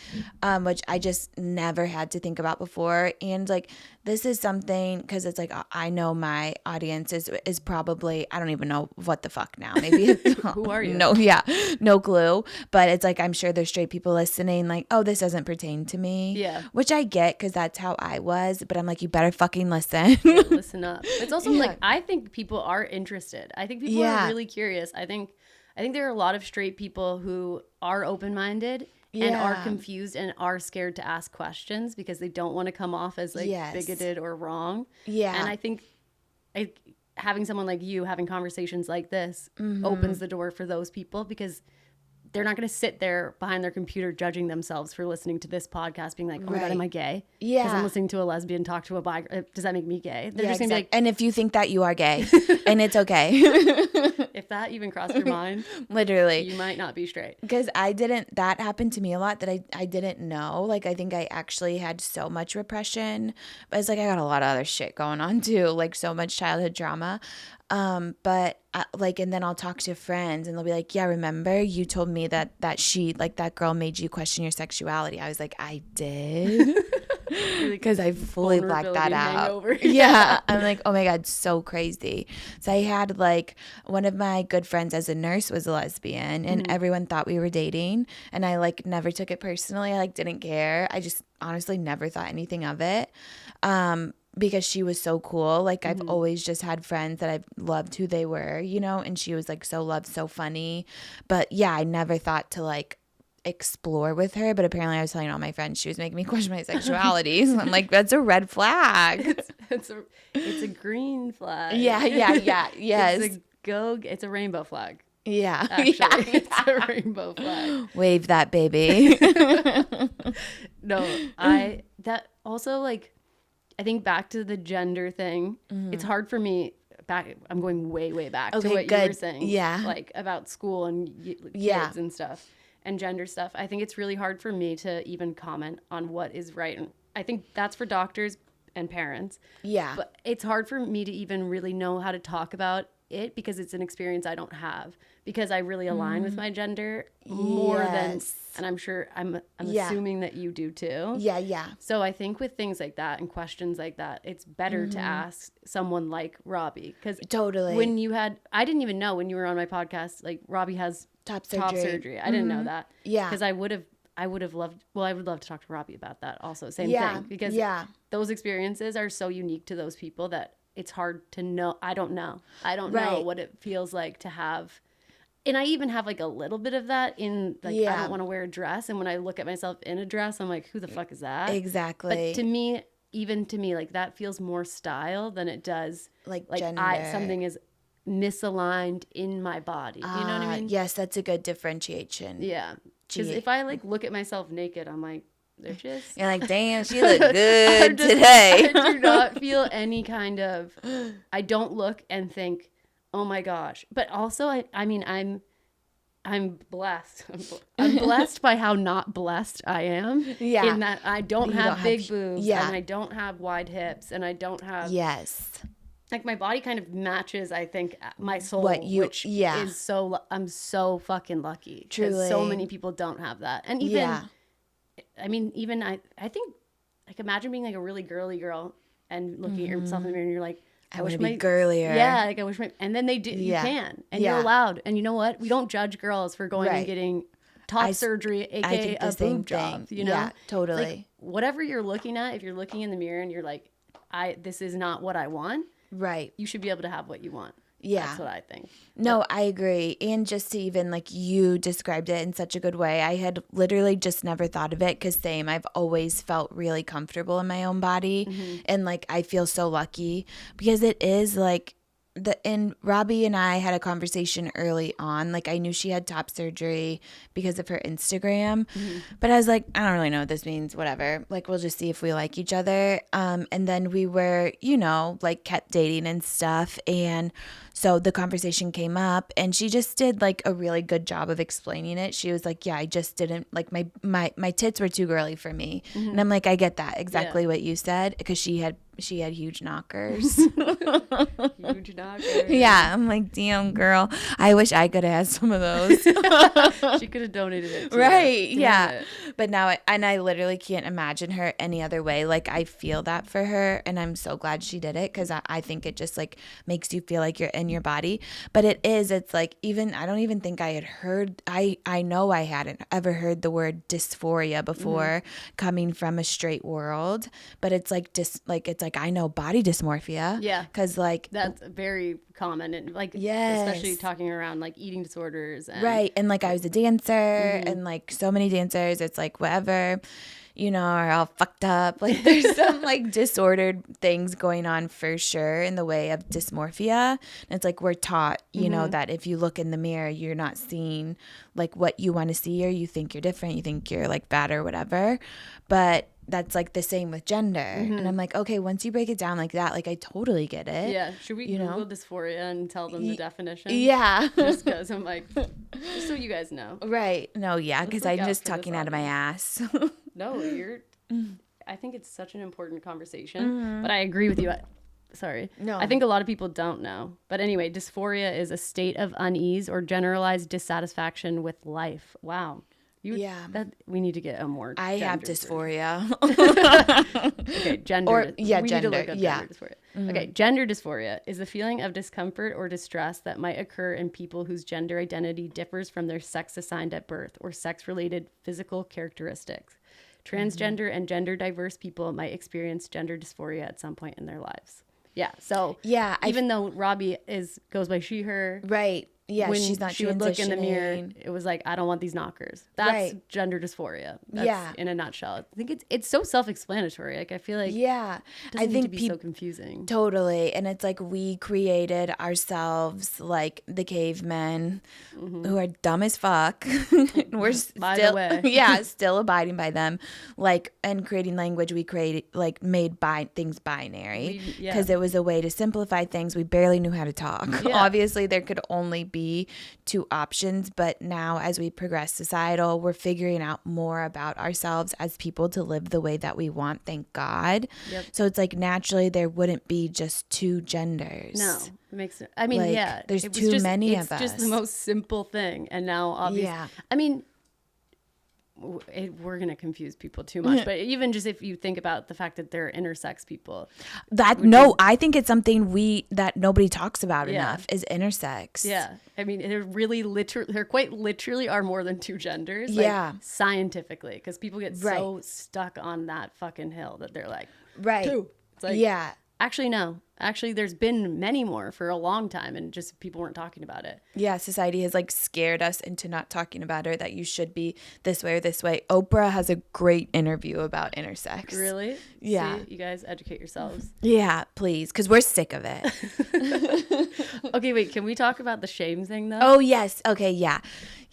which I just never had to think about before. And like, this is something, because it's like, I know my audience is probably, I don't even know what the fuck now. Maybe who are you? No clue. But it's like, I'm sure there's straight people listening like, oh, this doesn't pertain to me. Yeah. Which I get, because that's how I was. But I'm like, you better fucking listen. Yeah, listen up. It's also like, I think people are interested. I think people are really curious. I think there are a lot of straight people who are open-minded and are confused and are scared to ask questions because they don't want to come off as like bigoted or wrong. Yeah. And I think having someone like you having conversations like this opens the door for those people, because they're not going to sit there behind their computer judging themselves for listening to this podcast being like, oh my God, am I gay? Yeah. Because I'm listening to a lesbian talk to a bi. Does that make me gay? They're just going to be like. And if you think that, you are gay. And it's okay. If that even crossed your mind. Literally. You might not be straight. Because that happened to me a lot that I didn't know. Like, I think I actually had so much repression. But it's like, I got a lot of other shit going on too. Like, so much childhood trauma. But like, and then I'll talk to friends and they'll be like, yeah, remember you told me that she, like, that girl made you question your sexuality. I was like, I did. Because I fully blacked that out. Yeah. I'm like, oh my God, so crazy. So I had like, one of my good friends as a nurse was a lesbian, and everyone thought we were dating, and I like never took it personally. I like didn't care. I just honestly never thought anything of it. Because she was so cool. Like, I've always just had friends that I've loved who they were, you know, and she was like so loved, so funny. But yeah, I never thought to like explore with her. But apparently I was telling all my friends she was making me question my sexuality. So I'm like, that's a red flag. It's a green flag. Yeah. Yes. It's a rainbow flag. Yeah. Actually, it's a rainbow flag. Wave that, baby. No, that also, like, I think back to the gender thing, it's hard for me I'm going way, way back to what you were saying. Yeah. Like, about school and kids and stuff and gender stuff. I think it's really hard for me to even comment on what is right. And I think that's for doctors and parents. Yeah. But it's hard for me to even really know how to talk about it, because it's an experience I don't have, because I really align with my gender more than, and I'm sure I'm assuming that you do too. Yeah. So I think with things like that and questions like that, it's better to ask someone like Robbie, because totally, I didn't even know when you were on my podcast, like, Robbie has top surgery. I didn't know that. Yeah. Because I would have loved, I would love to talk to Robbie about that also. Same thing, because those experiences are so unique to those people that it's hard to know. I don't know what it feels like to have. And I even have like a little bit of that in like, I don't want to wear a dress. And when I look at myself in a dress, I'm like, who the fuck is that? Exactly. But even to me, like, that feels more style than it does like gender. Something is misaligned in my body. You know what I mean? Yes, that's a good differentiation. Yeah. Because if I like look at myself naked, I'm like, they're just... You're like, damn, she look good today. I do not feel any kind of... I don't look and think, oh my gosh. But also, I mean, I'm blessed. I'm blessed by how not blessed I am. Yeah. In that I don't have big boobs, and I don't have wide hips, and I don't have... Yes. Like, my body kind of matches, I think, my soul, which is so... I'm so fucking lucky. Truly. So many people don't have that. And even... Yeah. I mean, even I think, like, imagine being like a really girly girl and looking at yourself in the mirror and you're like, I wish my girlier. Yeah, like, I wish my, and then they do, you can, and you're allowed. And you know what? We don't judge girls for going and getting top surgery, aka a boob job, you know? Yeah, totally. Like, whatever you're looking at, if you're looking in the mirror and you're like, this is not what I want. Right. You should be able to have what you want. Yeah. That's what I think. No, I agree. And just to even, like, you described it in such a good way. I had literally just never thought of it, because same, I've always felt really comfortable in my own body. And, like, I feel so lucky, because it is, like, and Robbie and I had a conversation early on. Like, I knew she had top surgery because of her Instagram, but I was like, I don't really know what this means, whatever. Like, we'll just see if we like each other. And then we were, you know, like, kept dating and stuff. And So the conversation came up and she just did like a really good job of explaining it. She was like, yeah, I just didn't like my tits were too girly for me. And I'm like, I get that, exactly what you said, because she had huge knockers. Huge knockers. Yeah, I'm like, damn, girl, I wish I could have had some of those. She could have donated it to right. Damn Yeah. it. But now I literally can't imagine her any other way. Like, I feel that for her, and I'm so glad she did it, because I think it just like makes you feel like you're in your body. But it's like, even I don't even think I had heard, I know I hadn't ever heard the word dysphoria before coming from a straight world. But it's like it's like, I know body dysmorphia. Yeah. Because like that's very common, and like especially talking around like eating disorders. And, right. And like I was a dancer, and like so many dancers, it's like whatever, you know, are all fucked up. Like there's some like disordered things going on for sure in the way of dysmorphia. And it's like we're taught, you know, that if you look in the mirror, you're not seeing like what you want to see, or you think you're different, you think you're like bad or whatever. But that's like the same with gender. And I'm like, okay, once you break it down like that, like I totally get it. Yeah. Should we Google dysphoria and tell them the definition? Yeah. Just because I'm like, just so you guys know. Right. No, yeah, because I'm just talking out of my ass. No, I think it's such an important conversation, but I agree with you. Sorry. No. I think a lot of people don't know. But anyway, dysphoria is a state of unease or generalized dissatisfaction with life. Wow. We need to get a more. I have dysphoria. Okay, gender. Or yeah, we gender. Need to look up gender dysphoria. Okay, gender dysphoria is the feeling of discomfort or distress that might occur in people whose gender identity differs from their sex assigned at birth or sex-related physical characteristics. Transgender and gender diverse people might experience gender dysphoria at some point in their lives. Yeah. So even though Robbie goes by she, her. Right. Yeah, when she's not she would look in the mirror, it was like, I don't want these knockers. That's gender dysphoria. That's in a nutshell. I think it's so self-explanatory. Like I feel like I think need to be so confusing. Totally. And it's like we created ourselves like the cavemen who are dumb as fuck. We're by the way. Still abiding by them. Like, and creating language, we created like made things binary because it was a way to simplify things. We barely knew how to talk. Obviously there could only be two options, but now as we progress societal, we're figuring out more about ourselves as people to live the way that we want, thank God. So it's like naturally there wouldn't be just two genders. No, it makes it, I mean, like, there's too many of us. It's just the most simple thing, and now obviously I mean, we're going to confuse people too much, but even just if you think about the fact that they're intersex people, I think it's something that nobody talks about enough is intersex. I mean, they're quite literally are more than two genders, scientifically, because people get so stuck on that fucking hill that they're like, two. It's like, actually no, there's been many more for a long time, and just people weren't talking about it. Society has like scared us into not talking about it, that you should be this way or this way. Oprah has a great interview about intersex. Really? Yeah. See, you guys educate yourselves. Yeah, please, because we're sick of it. Okay, wait, can we talk about the shame thing though? Oh yes. Okay, yeah,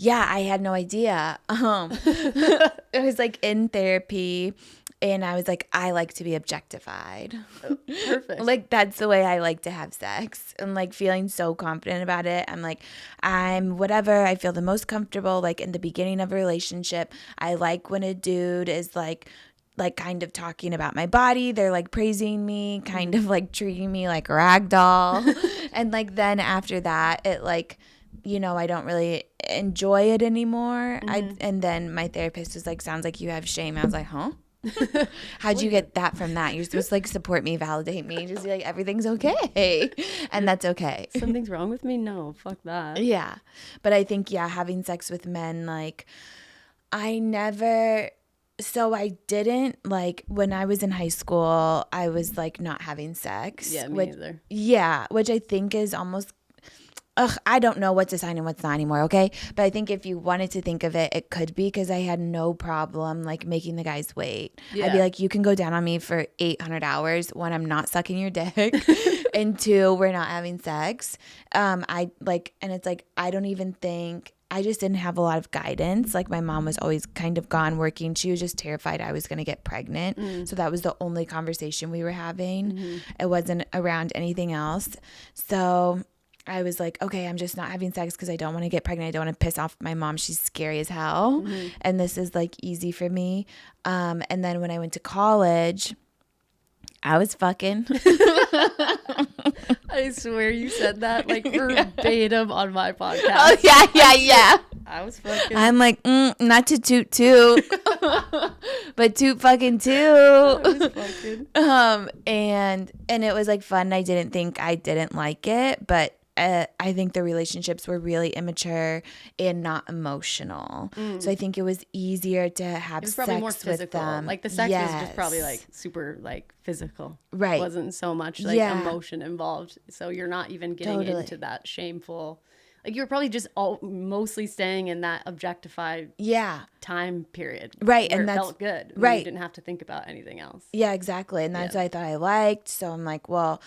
I had no idea. It was like in therapy, and I was like, I like to be objectified. Perfect. Like that's the way I like to have sex, and like feeling so confident about it. I'm like, I'm whatever I feel the most comfortable. Like in the beginning of a relationship, I like when a dude is like kind of talking about my body. They're like praising me, kind of like treating me like a rag doll. And like then after that, it like, you know, I don't really enjoy it anymore. And then my therapist was like, sounds like you have shame. I was like, huh? How'd you get that from that? You're supposed to like support me, validate me, just be like, everything's okay. And that's okay. Something's wrong with me? No, fuck that. Yeah. But I think, having sex with men, like I didn't, like when I was in high school, I was like not having sex. Yeah, me neither. Yeah, which I think is almost, I don't know what's a sign and what's not anymore, okay? But I think if you wanted to think of it, it could be, because I had no problem like making the guys wait. I'd be like, you can go down on me for 800 hours. One, I'm not sucking your dick. And two, we're not having sex. And it's like, I don't even think, I just didn't have a lot of guidance. Like my mom was always kind of gone working. She was just terrified I was going to get pregnant. So that was the only conversation we were having. It wasn't around anything else. So I was like, okay, I'm just not having sex because I don't want to get pregnant. I don't want to piss off my mom. She's scary as hell. Mm-hmm. And this is like easy for me. And then when I went to college, I was fucking. I swear you said that like verbatim on my podcast. Oh, yeah. I was fucking. I'm like, not to toot toot, but toot fucking toot. I was fucking. And it was like fun. I didn't think I didn't like it, but I think the relationships were really immature and not emotional. So I think it was easier to have sex more with them. Like the sex was just probably like super like physical. Right. It wasn't so much like emotion involved. So you're not even getting into that shameful. Like you were probably just mostly staying in that objectified time period. Right. Where and it that's felt good. Right. You didn't have to think about anything else. Yeah, exactly. And that's what I thought I liked. So I'm like, well,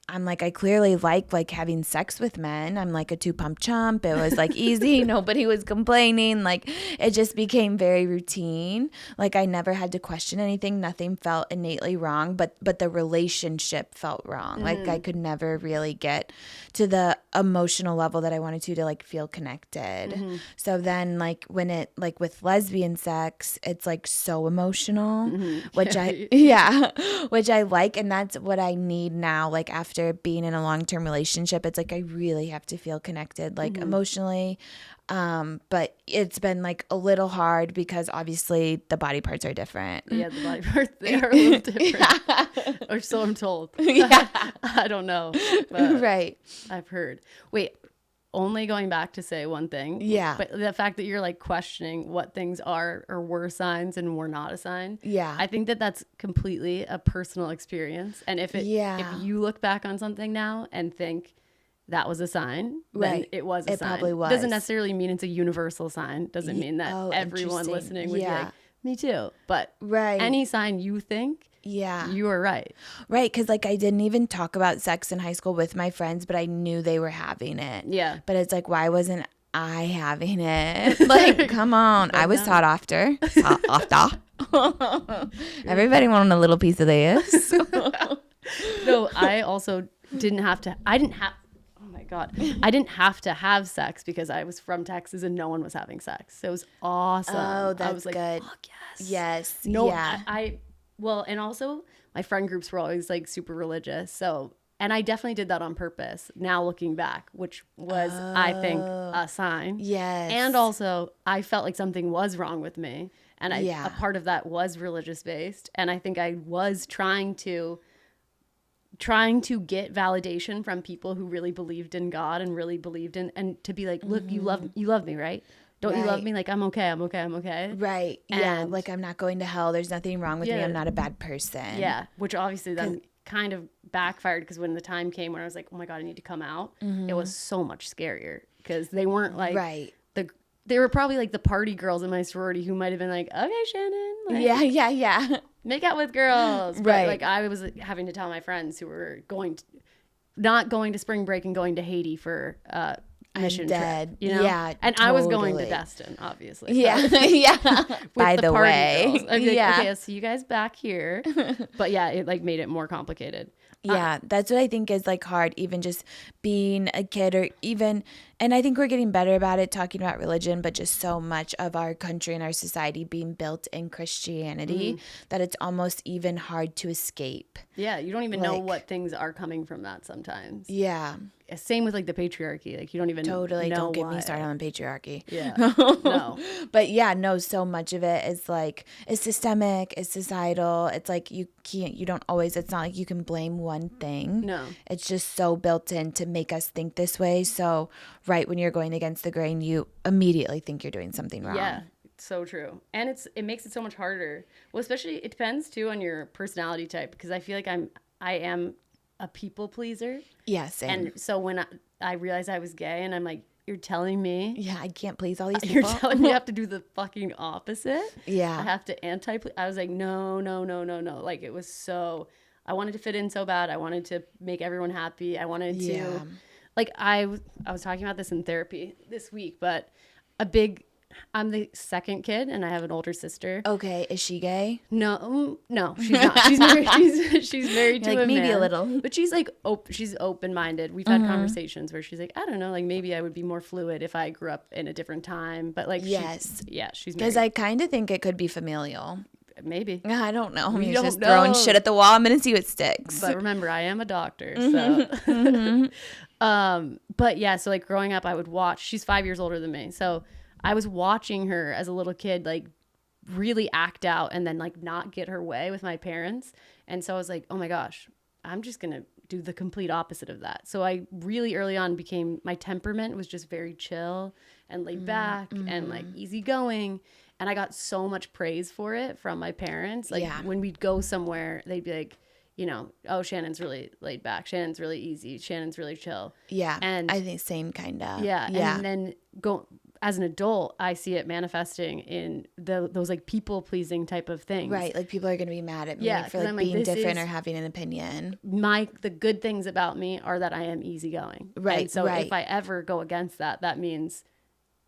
I clearly like having sex with men. I'm like a 2-pump chump. It was like easy. Nobody was complaining. Like it just became very routine. Like I never had to question anything. Nothing felt innately wrong, but the relationship felt wrong. Like I could never really get to the emotional level that I wanted to like feel connected. So then like when it like with lesbian sex, it's like so emotional, which which I like, and that's what I need now. Like after being in a long-term relationship, it's like I really have to feel connected like emotionally, but it's been like a little hard because obviously the body parts are different. The body parts, they are a little different. Or so I'm told. I don't know, but right, I've heard. Wait, only going back to say one thing, but the fact that you're like questioning what things are or were signs and were not a sign, I think that that's completely a personal experience. And if you look back on something now and think that was a sign, then it was a sign. Probably was. Doesn't necessarily mean it's a universal sign. Doesn't mean that everyone listening would be like, me too. But any sign you think, you are right. Right, because like I didn't even talk about sex in high school with my friends, but I knew they were having it. Yeah. But it's like, why wasn't I having it? Like, come on. I was taught after. Everybody wanted a little piece of this. No, I also didn't have to. I didn't have to have sex because I was from Texas and no one was having sex. So it was awesome. Oh, that's I was like, good. fuck yes. Yes. No, well, and also my friend groups were always like super religious. So, and I definitely did that on purpose now looking back, which was, I think, a sign. Yes. And also I felt like something was wrong with me. And a part of that was religious based. And I think I was trying to get validation from people who really believed in God and really believed in, and to be like, look, you love me, right? Don't you love me? Like, I'm okay. Right. And like, I'm not going to hell. There's nothing wrong with me. I'm not a bad person. Yeah. Which obviously then kind of backfired because when the time came when I was like, oh my God, I need to come out, it was so much scarier because they weren't like, they were probably like the party girls in my sorority who might have been like, okay, Shannon. Like, make out with girls. But like I was having to tell my friends who were not going to spring break and going to Haiti for mission trip, you know? Yeah, and I was going to Destin, obviously. So. Yeah. By the way. Girls. I'd be like, okay, I'll see you guys back here. But yeah, it like made it more complicated. Yeah, that's what I think is like hard, even just being a kid or even, and I think we're getting better about it talking about religion, but just so much of our country and our society being built in Christianity that it's almost even hard to escape. Yeah, you don't even know what things are coming from that sometimes. Yeah. Same with like the patriarchy. Like you don't even know don't get why. me started on patriarchy. Yeah. No. But so much of it is like it's systemic, it's societal. It's like you don't always, it's not like you can blame one thing. No. It's just so built in to make us think this way. So right when you're going against the grain, you immediately think you're doing something wrong. Yeah. So true. And it makes it so much harder. Well, especially it depends too on your personality type because I feel like I am a people pleaser. Yeah, same. And so when I realized I was gay and I'm like, you're telling me? Yeah, I can't please all these people. You're telling me I have to do the fucking opposite? Yeah. I have to I was like, no. Like it was so, I wanted to fit in so bad. I wanted to make everyone happy. I wanted to, like I was talking about this in therapy this week, but a big I'm the second kid, and I have an older sister. Okay, is she gay? No, no, she's not. She's married. She's married to like a maybe man, a little, but she's like she's open-minded. We've had conversations where she's like, I don't know, like maybe I would be more fluid if I grew up in a different time. But like, yes, she's married. Because I kind of think it could be familial. Maybe. I don't know. We He's don't just know. throwing shit at the wall. I'm gonna see what sticks. But remember, I am a doctor, so. But yeah, so like growing up, I would watch. She's 5 years older than me, so I was watching her as a little kid, like really act out and then like not get her way with my parents. And so I was like, oh my gosh, I'm just gonna do the complete opposite of that. So I really early on my temperament was just very chill and laid back and like easygoing. And I got so much praise for it from my parents. Like when we'd go somewhere, they'd be like, you know, oh, Shannon's really laid back. Shannon's really easy. Shannon's really chill. Yeah. And I think same kind of. Yeah. And then as an adult, I see it manifesting in those like people pleasing type of things. Like people are going to be mad at me for like I'm being different or having an opinion. The good things about me are that I am easygoing. Right. And so if I ever go against that, that means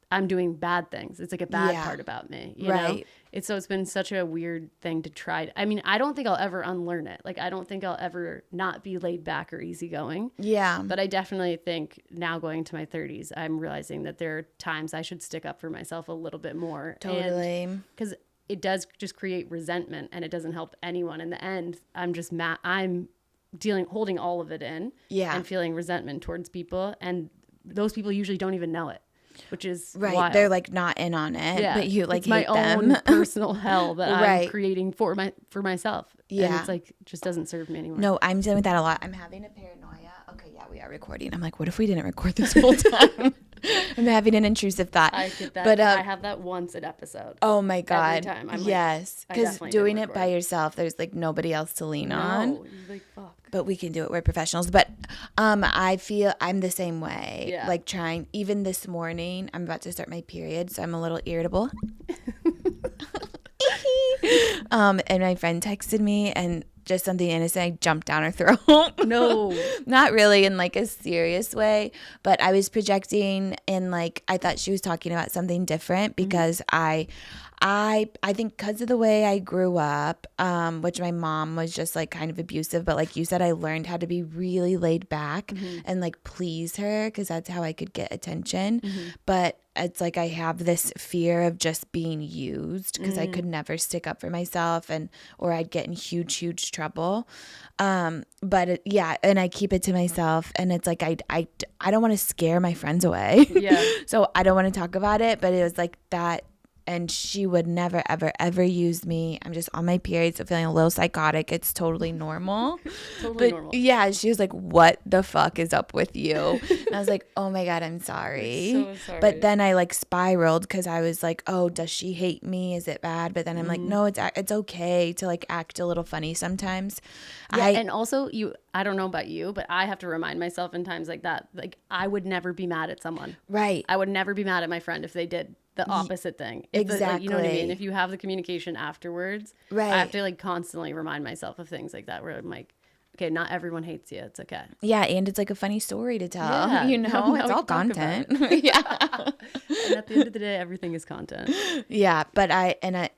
I'm doing bad things. It's like a bad part about me, you know? It's been such a weird thing to try. I mean, I don't think I'll ever unlearn it. Like, I don't think I'll ever not be laid back or easygoing. Yeah. But I definitely think now going to my 30s, I'm realizing that there are times I should stick up for myself a little bit more. Totally. Because it does just create resentment and it doesn't help anyone. In the end, I'm just mad. I'm holding all of it in and feeling resentment towards people. And those people usually don't even know it. Which is wild. They're like not in on it, but you like it's my hate them. own personal hell that I'm creating for myself. And it's like just doesn't serve me anymore. No, I'm dealing with that a lot. I'm having a paranoia. Okay, yeah, we are recording. I'm like, what if we didn't record this whole time? I'm having an intrusive thought. I get that. But I have that once an episode. Oh my god! Every time. I'm yes, because doing it by yourself, there's like nobody else to lean on. You're like, fuck. But we can do it. We're professionals. But I feel I'm the same way. Yeah. Like trying. Even this morning, I'm about to start my period, so I'm a little irritable. And my friend texted me and just something innocent, I jumped down her throat. No. Not really in like a serious way, but I was projecting and like I thought she was talking about something different because I think because of the way I grew up, which my mom was just like kind of abusive, but like you said, I learned how to be really laid back and like please her because that's how I could get attention. But it's like I have this fear of just being used because I could never stick up for myself or I'd get in huge trouble. But and I keep it to myself and it's like I don't want to scare my friends away. Yeah. So I don't want to talk about it, but it was like that. And she would never, ever, ever use me. I'm just on my period, so feeling a little psychotic. It's totally normal. Normal. Yeah, she was like, what the fuck is up with you? And I was like, oh my God, I'm sorry. So sorry. But then I like spiraled because I was like, oh, does she hate me? Is it bad? But then I'm like, no, it's okay to like act a little funny sometimes. Yeah, and also I don't know about you, but I have to remind myself in times like that, like I would never be mad at someone. Right. I would never be mad at my friend if they did the opposite thing. Exactly. You know what I mean? If you have the communication afterwards, right. I have to like constantly remind myself of things like that where I'm like, okay, not everyone hates you. It's okay. Yeah, and it's like a funny story to tell. Yeah, you know, it's all content. Yeah. And at the end of the day, everything is content. Yeah, but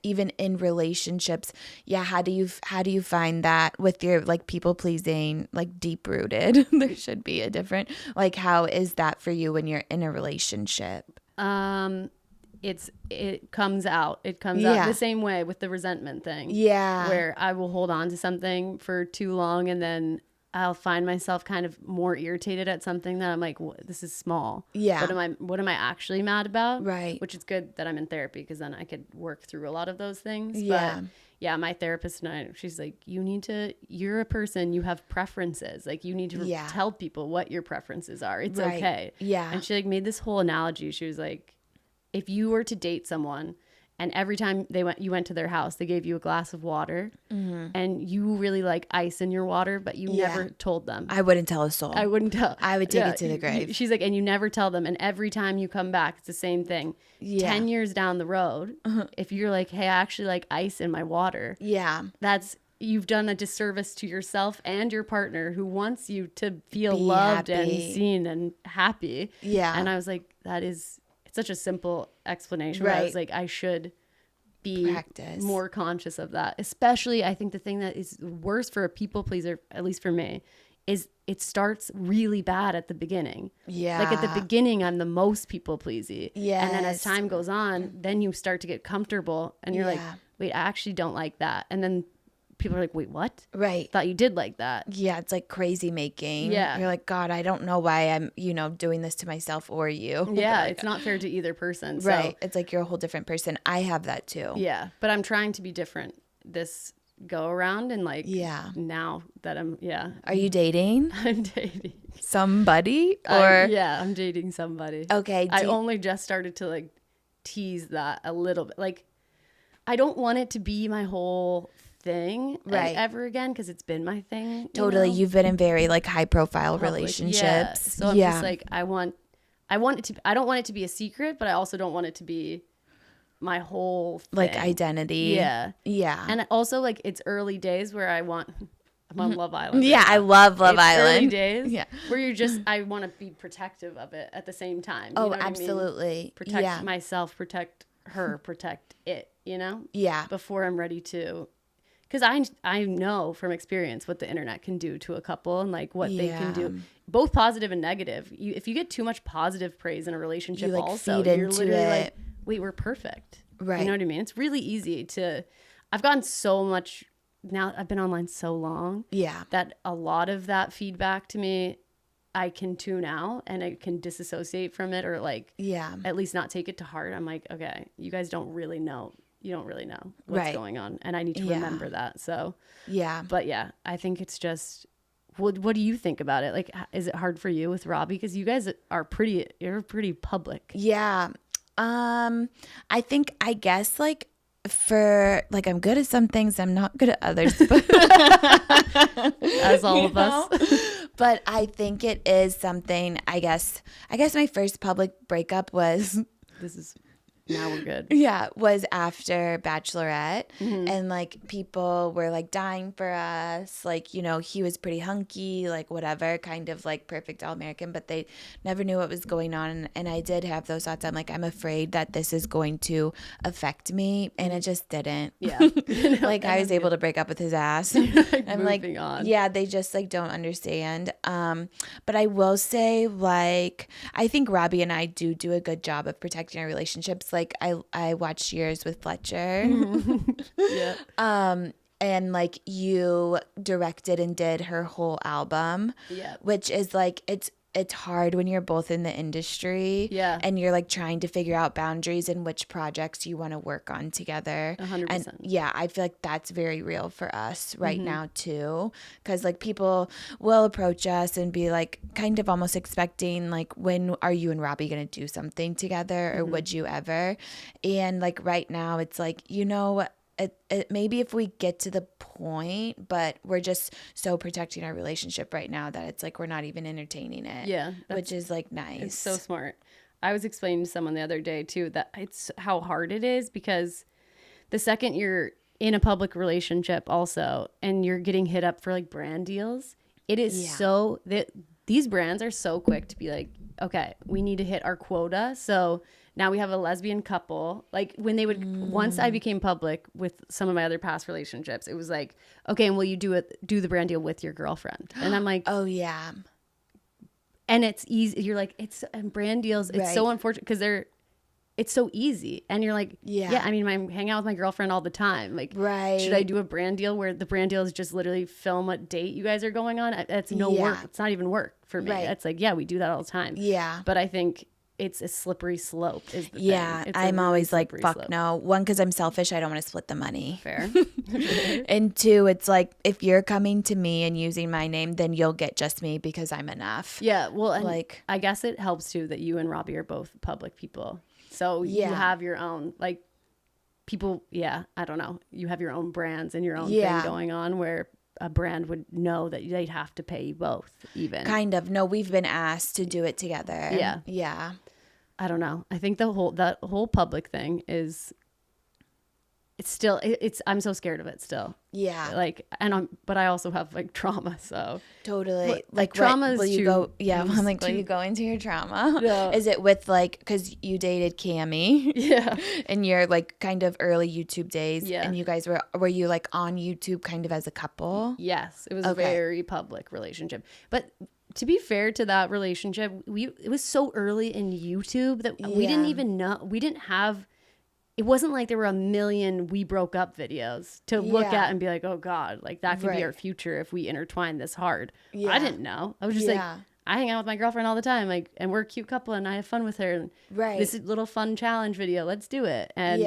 even in relationships, how do you find that with your like people pleasing, like deep rooted? There should be a different like how is that for you when you're in a relationship? It comes out the same way with the resentment thing. Yeah. Where I will hold on to something for too long and then I'll find myself kind of more irritated at something that I'm like, this is small. Yeah. What am I actually mad about? Right. Which is good that I'm in therapy because then I could work through a lot of those things. Yeah. But yeah, my therapist and she's like, you're a person, you have preferences. Like you need to tell people what your preferences are. It's okay. Yeah. And she like made this whole analogy. She was like, if you were to date someone and every time you went to their house, they gave you a glass of water and you really like ice in your water, but you never told them. I wouldn't tell a soul. I wouldn't tell. I would take it to the grave. She's like, and you never tell them. And every time you come back, it's the same thing. 10 years down the road, if you're like, hey, I actually like ice in my water. Yeah. You've done a disservice to yourself and your partner who wants you to feel loved and seen and happy. Yeah. And I was like, that is it's such a simple explanation. Right. I was like, I should be more conscious of that. Especially, I think the thing that is worse for a people pleaser, at least for me, is it starts really bad at the beginning. Yeah. Like at the beginning, I'm the most people pleasy. Yeah. And then as time goes on, then you start to get comfortable and you're like, wait, I actually don't like that. And then people are like, wait, what? Right. Thought you did like that. Yeah. It's like crazy making. Yeah. You're like, God, I don't know why I'm, doing this to myself or you. Yeah. Like, it's not fair to either person. So. Right. It's like you're a whole different person. I have that too. Yeah. But I'm trying to be different this go around and like now that I'm Are you dating? I'm dating somebody or I'm dating somebody. Okay. I only just started to like tease that a little bit. Like I don't want it to be my whole thing ever again because it's been my thing. Totally. You've been in very like high profile relationships. Yeah. So I'm just like I want it to I don't want it to be a secret, but I also don't want it to be my whole thing. Like identity. Yeah. Yeah. And also like it's early days where I'm on Love Island. Yeah, I love Love Island. Early days. Yeah. Where you're just I want to be protective of it at the same time. Oh, absolutely. I mean? Protect myself, protect her, protect it, Yeah. Before I'm ready to because I know from experience what the internet can do to a couple and like what they can do, both positive and negative. If you get too much positive praise in a relationship, you're literally like, wait, we're perfect. Right. You know what I mean? It's really easy to. I've gotten so much now. I've been online so long. Yeah. That a lot of that feedback to me, I can tune out and I can disassociate from it or like, at least not take it to heart. I'm like, okay, you guys don't really know. You don't really know what's going on. And I need to remember that. So, but I think it's just, what do you think about it? Like, is it hard for you with Robbie? Because you guys are you're pretty public. Yeah. I think, I guess like for like, I'm good at some things. I'm not good at others. As all of us. But I think it is something, I guess my first public breakup was. Now we're good. Yeah, was after Bachelorette. And like people were like dying for us. Like, he was pretty hunky, like whatever, kind of like perfect all-American, but they never knew what was going on. And I did have those thoughts. I'm like, I'm afraid that this is going to affect me. And it just didn't. Yeah. Like I was able to break up with his ass. I'm like, on. Yeah, they just like don't understand. But I will say like, I think Robbie and I do a good job of protecting our relationships. Like I watched Years with Fletcher. And like you directed and did her whole album. Yeah. Which is like it's hard when you're both in the industry. Yeah. And you're like trying to figure out boundaries and which projects you want to work on together. 100%. And yeah, I feel like that's very real for us right now too. Cause like people will approach us and be like kind of almost expecting like, when are you and Robbie going to do something together or would you ever? And like right now it's like, it maybe if we get to the point, but we're just so protecting our relationship right now that it's like we're not even entertaining it. Yeah. Which is like nice. It's so smart. I was explaining to someone the other day too that it's how hard it is because the second you're in a public relationship also and you're getting hit up for like brand deals, it is so that these brands are so quick to be like, okay, we need to hit our quota. So now we have a lesbian couple. Like when they would, once I became public with some of my other past relationships, it was like, okay, and will you do the brand deal with your girlfriend? And I'm like, oh yeah. And it's easy. You're like, it's brand deals. It's so unfortunate because it's so easy. And you're like, yeah, I mean, I hang out with my girlfriend all the time. Like, should I do a brand deal where the brand deal is just literally film what date you guys are going on? That's no work. It's not even work for me. It's like, yeah, we do that all the time. Yeah. But I think it's a slippery slope is the thing. I'm always like, fuck no. One, because I'm selfish. I don't want to split the money. Fair. And two, it's like, if you're coming to me and using my name, then you'll get just me because I'm enough. Yeah. Well, and like, I guess it helps too that you and Robbie are both public people. So you have your own, like, people, I don't know. You have your own brands and your own thing going on where a brand would know that they'd have to pay you both even. Kind of. No, we've been asked to do it together. Yeah. Yeah. I don't know. I think that whole public thing is it's still, I'm so scared of it still. Yeah. Like, but I also have like trauma. So totally. Like trauma is will you go? Yeah. I'm like, will you go into your trauma? No. Is it with like, cause you dated Cammie. Yeah. In your like kind of early YouTube days. Yeah. And you guys were you like on YouTube kind of as a couple? Yes. It was a very public relationship. But to be fair to that relationship, it was so early in YouTube that we didn't even know, we didn't have, it wasn't like there were a million we broke up videos to look at and be like, oh God, like that could be our future if we intertwine this hard. Yeah. I didn't know. I was just like, I hang out with my girlfriend all the time, like, and we're a cute couple and I have fun with her. And this is a little fun challenge video. Let's do it. And,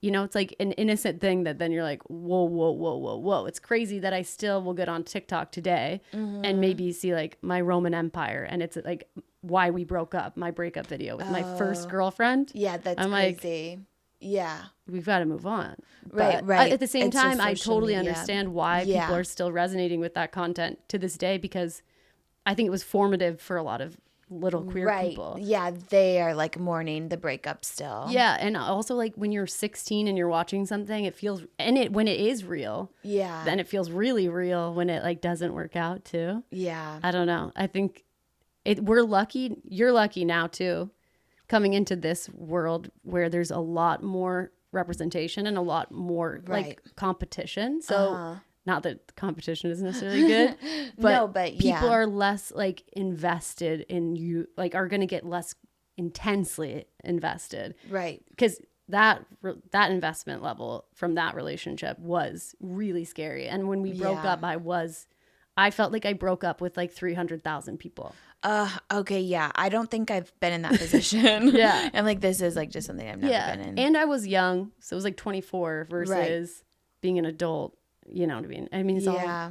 you know, it's like an innocent thing that then you're like, whoa, whoa, whoa, whoa, whoa. It's crazy that I still will get on TikTok today and maybe see like my Roman Empire. And it's like why we broke up, my breakup video with my first girlfriend. Yeah, that's crazy. Like, yeah. We've got to move on. Right. At the same time, I totally understand why people are still resonating with that content to this day, because I think it was formative for a lot of little queer people. Yeah, they are like mourning the breakup still. Yeah, and also like when you're 16 and you're watching something, it feels, when it is real, then it feels really real when it like doesn't work out too. Yeah. I don't know. I think we're lucky. You're lucky now too, coming into this world where there's a lot more representation and a lot more like competition. So not that competition is necessarily good, but people are less like invested in you, like are going to get less intensely invested. Right. Because that investment level from that relationship was really scary. And when we broke up, I felt like I broke up with like 300,000 people. Okay, yeah. I don't think I've been in that position. Yeah. And like this is like just something I've never been in. And I was young, so it was like 24 versus being an adult, you know what I mean? I mean, it's all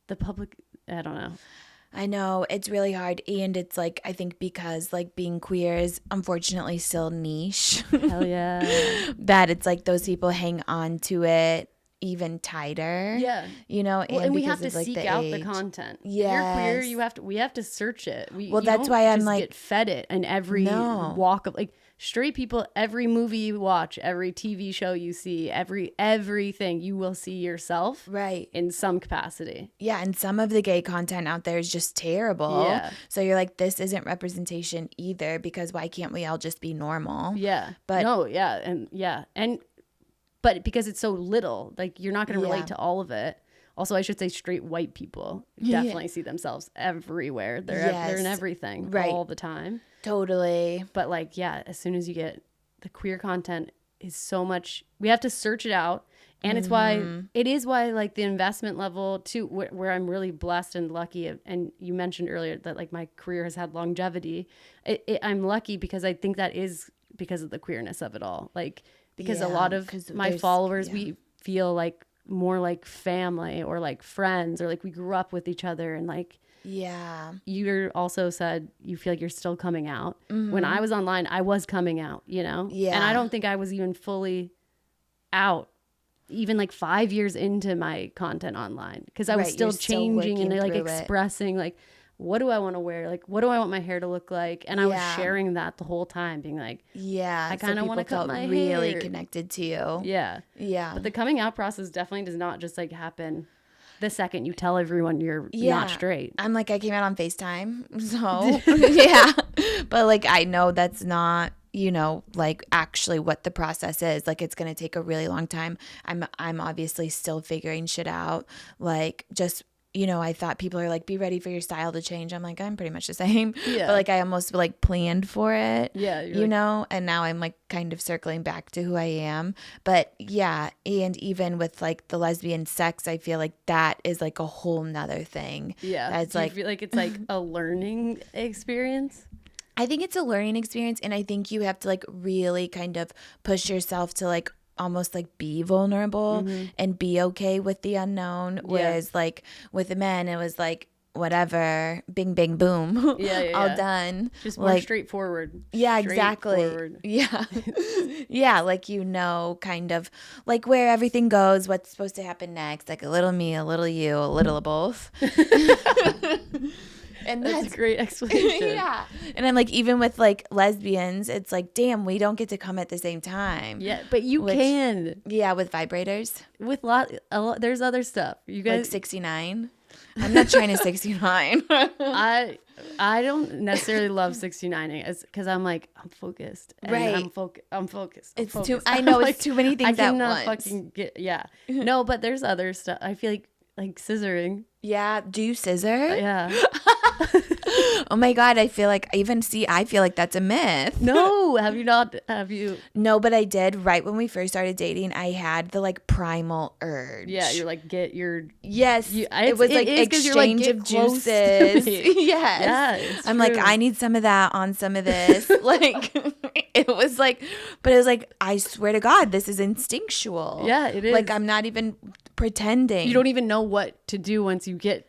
the public, I don't know. I know, it's really hard, and it's like I think because like being queer is unfortunately still niche. Hell yeah. That it's like those people hang on to it even tighter. Yeah. You know, and we have to seek out the content. Yeah. If you're queer, we have to search it. That's why I'm like get fed it in every walk of like straight people, every movie you watch, every TV show you see, everything you will see yourself in some capacity. Yeah, and some of the gay content out there is just terrible. Yeah. So you're like, this isn't representation either, because why can't we all just be normal? Yeah. But no, but because it's so little, like you're not going to relate to all of it. Also, I should say straight white people definitely see themselves everywhere. They're in everything all the time. Totally. But like, as soon as you get the queer content is so much, we have to search it out. And it's why like the investment level too, where I'm really blessed and lucky. And you mentioned earlier that like my career has had longevity. I'm lucky because I think that is because of the queerness of it all. Like, because a lot of my followers, we feel like more like family or like friends, or like we grew up with each other. And like, you also said you feel like you're still coming out. When I was online, I was coming out, you know? Yeah. And I don't think I was even fully out, even like 5 years into my content online, because I was still changing and like expressing like, what do I want to wear? Like, what do I want my hair to look like? And I was sharing that the whole time, being like, I kind of want to cut my hair. Really connected to you. Yeah. Yeah. But the coming out process definitely does not just like happen the second you tell everyone you're not straight. I'm like, I came out on FaceTime. So, But like, I know that's not, you know, like actually what the process is. Like, it's going to take a really long time. I'm obviously still figuring shit out. Like, just, you know, I thought people are like, be ready for your style to change. I'm like, I'm pretty much the same. Yeah. But like, I almost like planned for it. Yeah. You know, and now I'm like kind of circling back to who I am. But yeah. And even with like the lesbian sex, I feel like that is like a whole nother thing. Yeah. That's like, feel like it's like a learning experience? I think it's a learning experience. And I think you have to like really kind of push yourself to like almost like be vulnerable and be okay with the unknown. Whereas like with the men, it was like, whatever, bing, bing, boom, all done. Just more like, straightforward. Yeah, exactly. Yeah. Yeah, like, you know, kind of like where everything goes, what's supposed to happen next, like a little me, a little you, a little of both. And that's a great explanation. Yeah. And I'm like, even with like lesbians, it's like, damn, we don't get to come at the same time. Yeah, but you can. Yeah, with vibrators. With there's other stuff. You guys like 69. I'm not trying to 69. I don't necessarily love 69ing because I'm like, I'm focused. Right. I'm focused. It's too. I know it's too many things at once. I cannot fucking get. Yeah. No, but there's other stuff. I feel like scissoring. Yeah. Do you scissor? Yeah. Oh my God. I feel like I feel like that's a myth. No. Have you not? Have you? No, but I did. Right when we first started dating, I had the like primal urge. Yeah. You're like, get your. Yes. It was like exchange of juices. Yes. Yeah, I'm like, I need some of that on some of this. Like, it was like, but it was like, I swear to God, this is instinctual. Yeah, it is. Like, I'm not even pretending. You don't even know what to do once you get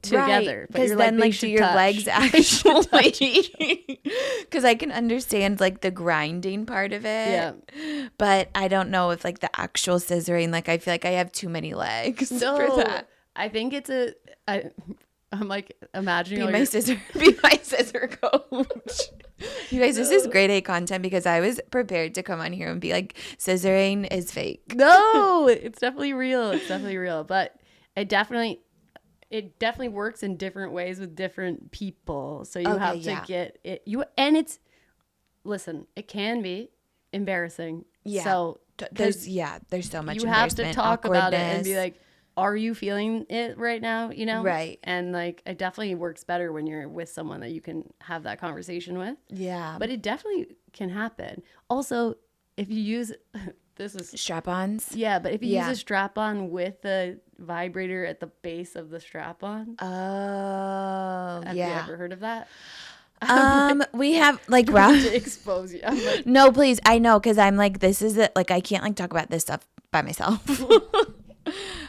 together. Because then, like, do your legs actually? Because I can understand like the grinding part of it. Yeah. But I don't know if like the actual scissoring. Like, I feel like I have too many legs for that. I think it's I'm like imagining be my scissor coach. You guys, this is grade A content because I was prepared to come on here and be like, scissoring is fake. No, it's definitely real. It's definitely real. But it definitely works in different ways with different people. So you have to get it. Listen, it can be embarrassing. Yeah. So there's so much. You have to talk about it and be like, are you feeling it right now? You know? Right. And like, it definitely works better when you're with someone that you can have that conversation with. Yeah. But it definitely can happen. Also, if you use, this is strap-ons. Yeah. But if you use a strap-on with a vibrator at the base of the strap-on. Oh, have you ever heard of that? We have like round to expose you. Like, no, please. I know. Cause I'm like, this is it. Like, I can't like talk about this stuff by myself.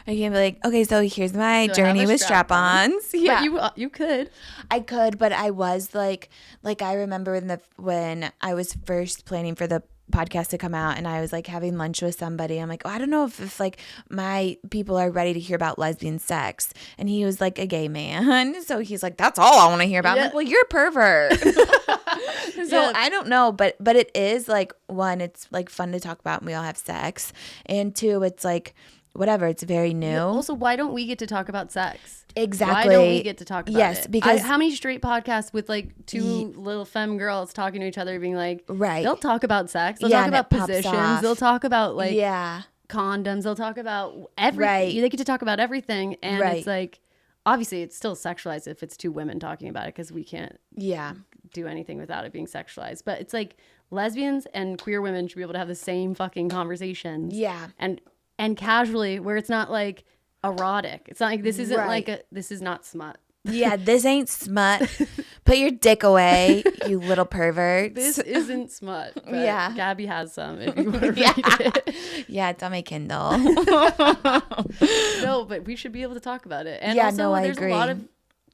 I can't be like, okay, so here's my journey with strap-ons. Yeah, but you could. I could, but I was like I remember when I was first planning for the podcast to come out, and I was like having lunch with somebody. I'm like, oh, I don't know if like my people are ready to hear about lesbian sex, and he was like a gay man, so he's like, that's all I want to hear about. I'm like, well, you're a pervert. So I don't know, but it is like, one, it's like fun to talk about, and we all have sex, and two, it's like, whatever, it's very new. Yeah, also, why don't we get to talk about sex? Exactly. Why don't we get to talk about it? Yes, because how many straight podcasts with like two little femme girls talking to each other, being like, right? They'll talk about sex. They'll talk about positions. They'll talk about like condoms. They'll talk about everything. Right. They get to talk about everything, and it's like, obviously, it's still sexualized if it's two women talking about it, because we can't do anything without it being sexualized. But it's like lesbians and queer women should be able to have the same fucking conversations. Yeah. And casually, where it's not like erotic. It's not like this isn't like this is not smut. Yeah, this ain't smut. Put your dick away, you little perverts. This isn't smut. But Gabby has some if you want to read it. Yeah, it's on my Kindle. No, but we should be able to talk about it. And also, there's a lot of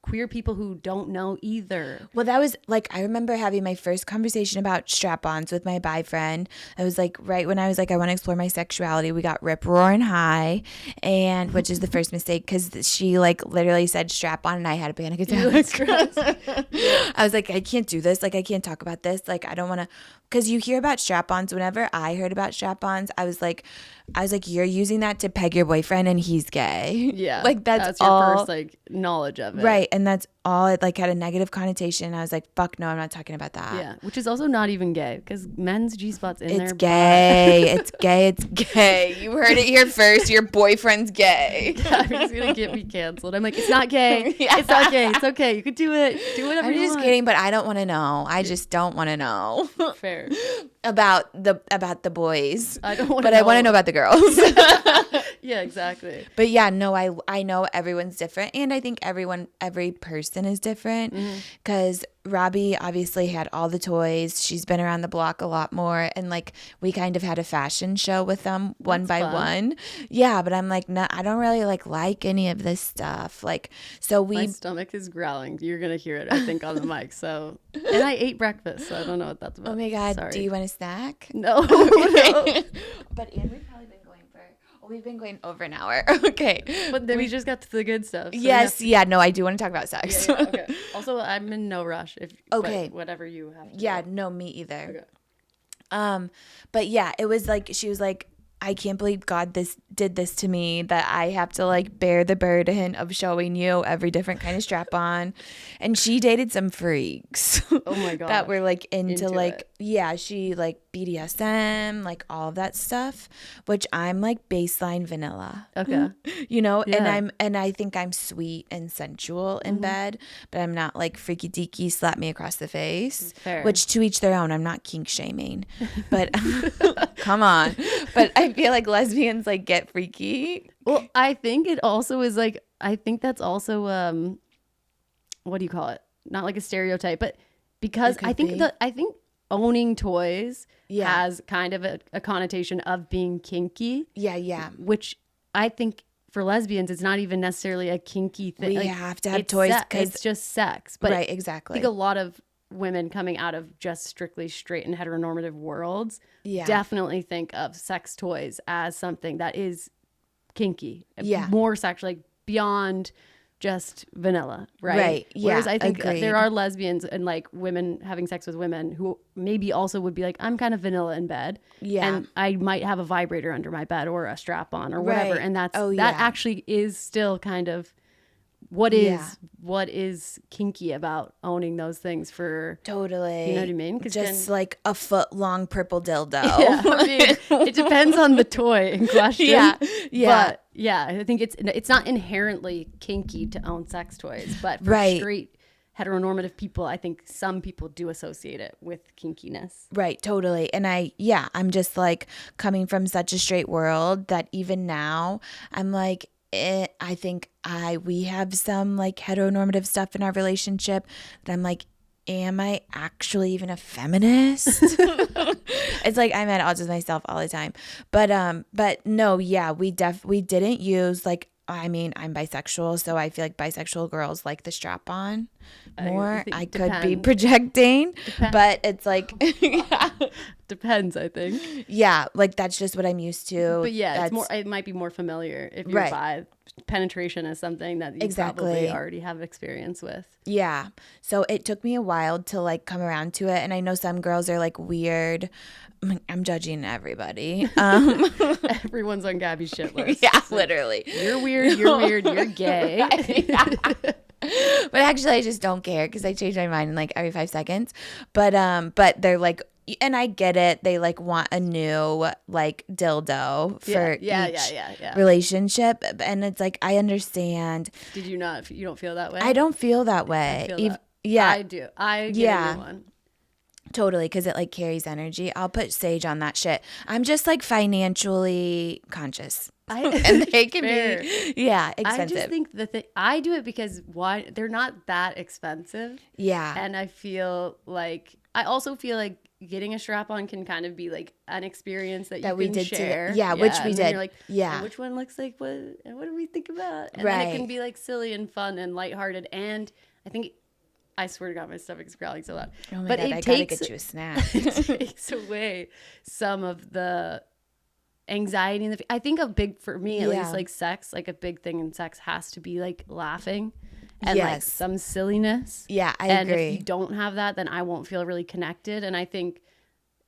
queer people who don't know either. Well, that was like, I remember having my first conversation about strap-ons with my bi friend. I was like, right when I was like, I want to explore my sexuality, we got rip roaring high, and which is the first mistake, because she like literally said strap-on, and I had a panic attack. I was like, I can't do this. Like, I can't talk about this. Like, I don't want to, because you hear about strap-ons. Whenever I heard about strap-ons, I was like, you're using that to peg your boyfriend, and he's gay. Yeah, like that's your all, first like knowledge of it, right? And that's all. It like had a negative connotation. I was like, fuck no, I'm not talking about that. Yeah, which is also not even gay, because men's G-spots in their gay. It's gay. It's gay. You heard it here first. Your boyfriend's gay. Gabby's gonna get me canceled. I'm like, it's not gay. It's not gay. It's okay. You could do it. Do whatever you want. I'm just kidding, but I don't want to know. I just don't want to know. Fair. About the boys. I don't want to know. But I want to know about the girls. Yeah, exactly. But yeah, no, I know everyone's different, and I think every person is different, because Robbie obviously had all the toys. She's been around the block a lot more, and like we kind of had a fashion show with them one by one. Yeah, but I'm like, no, I don't really like any of this stuff. Like, so my stomach is growling. You're gonna hear it, I think, on the mic. So, and I ate breakfast, so I don't know what that's about. Oh my God, sorry. Do you want a snack? No. No. But Anne, we've probably been going for. Oh, we've been going over an hour. Okay. But then we just got to the good stuff. So yes. Yeah. No, I do want to talk about sex. Yeah, okay. Also, I'm in no rush. Okay. Whatever you have to do. No, me either. Okay. But yeah, it was like, she was like, I can't believe God did this to me, that I have to like bear the burden of showing you every different kind of strap on. And she dated some freaks. Oh my God. That were like into like, it. She like BDSM, like all of that stuff, which I'm like baseline vanilla. Okay. And I think I'm sweet and sensual in bed, but I'm not like freaky deaky, slap me across the face. Fair. Which to each their own. I'm not kink shaming, but come on. But I feel like lesbians like get freaky. Well, I think it also is like, I think that's also what do you call it? Not like a stereotype, but because I think owning toys has kind of a connotation of being kinky. Yeah. Which I think for lesbians, it's not even necessarily a kinky thing. We have to have toys because it's just sex. But right, exactly. I think a lot of women coming out of just strictly straight and heteronormative worlds definitely think of sex toys as something that is kinky. Yeah. More sexual, like beyond just vanilla, right? Right. Yeah. Whereas I think there are lesbians and like women having sex with women who maybe also would be like, I'm kind of vanilla in bed. Yeah. And I might have a vibrator under my bed or a strap on or whatever. And that actually is still kind of what is kinky about owning those things for totally, you know what I mean? Just like a foot long purple dildo. Yeah, I mean, it depends on the toy in question. Yeah. But yeah, I think it's not inherently kinky to own sex toys, but for straight heteronormative people, I think some people do associate it with kinkiness. Right, totally. And I'm just like coming from such a straight world that even now I'm like, I think we have some like heteronormative stuff in our relationship that I'm like, am I actually even a feminist? It's like I'm at odds with myself all the time. But no, we didn't use like, I mean, I'm bisexual, so I feel like bisexual girls like the strap on more. I could be projecting, but it's like depends, I think. Yeah, like that's just what I'm used to. But yeah, it might be more familiar if you're bi. Penetration is something that you probably already have experience with. Yeah. So it took me a while to like come around to it. And I know some girls are like weird. I'm judging everybody. Everyone's on Gabby's shit list. Yeah, literally. You're weird, you're gay. But actually I just don't care because I change my mind in like every 5 seconds. But they're like, and I get it. They like want a new like dildo for each relationship. And it's like, I understand. You don't feel that way? I don't feel that way. I do. I get a new one. Totally, because it like carries energy. I'll put sage on that shit. I'm just like financially conscious. And they can be expensive. I just think I do it because they're not that expensive. Yeah. And I also feel like getting a strap on can kind of be like an experience that you can share. Which we did. You're like, which one looks like what? And what do we think about? And then it can be like silly and fun and lighthearted. And I think, I swear to God, my stomach's growling so loud. Oh my God, I gotta get you a snack. It takes away some of the anxiety. I think for me, at least, like sex, like a big thing in sex has to be like laughing and like some silliness. Yeah, I agree. And if you don't have that, then I won't feel really connected. And I think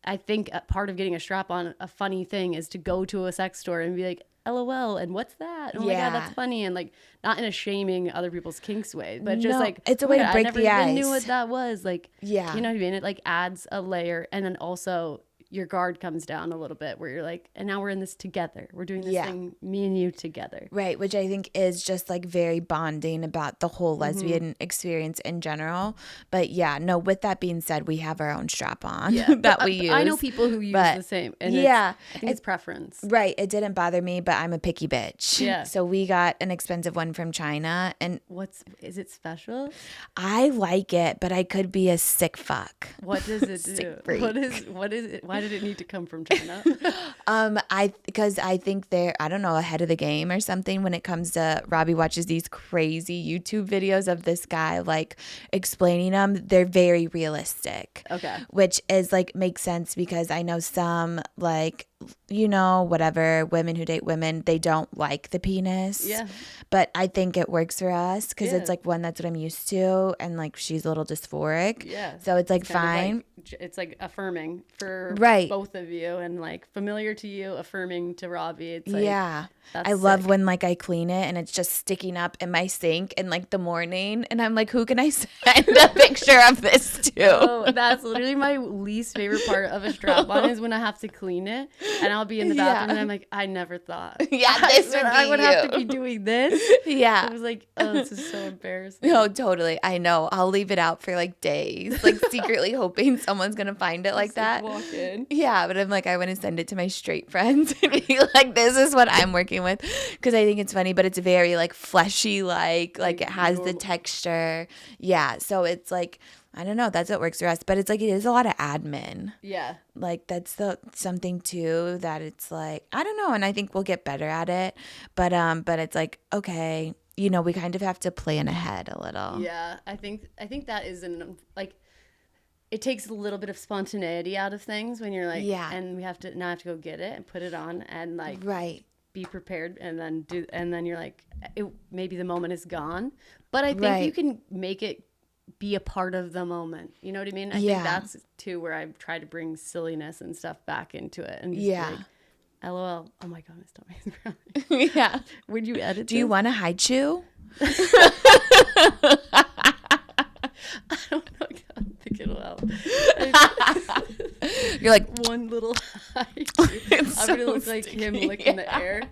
a part of getting a strap on, a funny thing, is to go to a sex store and be like, LOL, and what's that? Oh my God, that's funny. And like, not in a shaming other people's kinks way, but just like, it's a way to break the ice. I never even knew what that was. Like, you know what I mean? It like adds a layer. And then also your guard comes down a little bit where you're like, and now we're in this together. We're doing this thing, me and you together. Right. Which I think is just like very bonding about the whole lesbian experience in general. But with that being said, we have our own strap on that we use. I know people who use the same. And I think it's preference. Right. It didn't bother me, but I'm a picky bitch. Yeah. So we got an expensive one from China. And is it special? I like it, but I could be a sick fuck. What does it do? What is it? Why did it need to come from China? Because I think they're, I don't know, ahead of the game or something when it comes to, Robbie watches these crazy YouTube videos of this guy like explaining them. They're very realistic. Okay. Which is like, makes sense because I know some like whatever, women who date women, they don't like the penis. Yeah. But I think it works for us because it's like, one, that's what I'm used to. And like, she's a little dysphoric. Yeah. So it's like fine. It's like affirming for both of you and like familiar to you, affirming to Robbie. It's like, yeah. I love when like I clean it and it's just sticking up in my sink in like the morning. And I'm like, who can I send a picture of this to? Oh, that's literally my least favorite part of a strap-on is when I have to clean it and I'll be in the bathroom and I'm like, I never thought. Yeah, this would be I would have to be doing this. Yeah. I was like, oh, this is so embarrassing. No, totally. I know. I'll leave it out for like days, like secretly hoping someone's going to find it like that. Walk in. Yeah, but I'm like, I want to send it to my straight friends and be like, this is what I'm working with. Because I think it's funny, but it's very like fleshy, like it has the texture. Yeah. So it's like, I don't know. That's what works for us. But it's like, it is a lot of admin. Yeah. Like that's something too that it's like, I don't know. And I think we'll get better at it. But it's like, okay, we kind of have to plan ahead a little. Yeah. I think that is it takes a little bit of spontaneity out of things when you're like, and we have to go get it and put it on and like, be prepared and then you're like, maybe the moment is gone. But I think you can make it be a part of the moment. You know what I mean? I think that's too where I try to bring silliness and stuff back into it and just like, LOL. Oh my god, my stomach is growling. Yeah. Would you edit? Do you want to high chew? I don't know. I think it'll help. You're like one little high chew. I'm gonna look like him licking the air.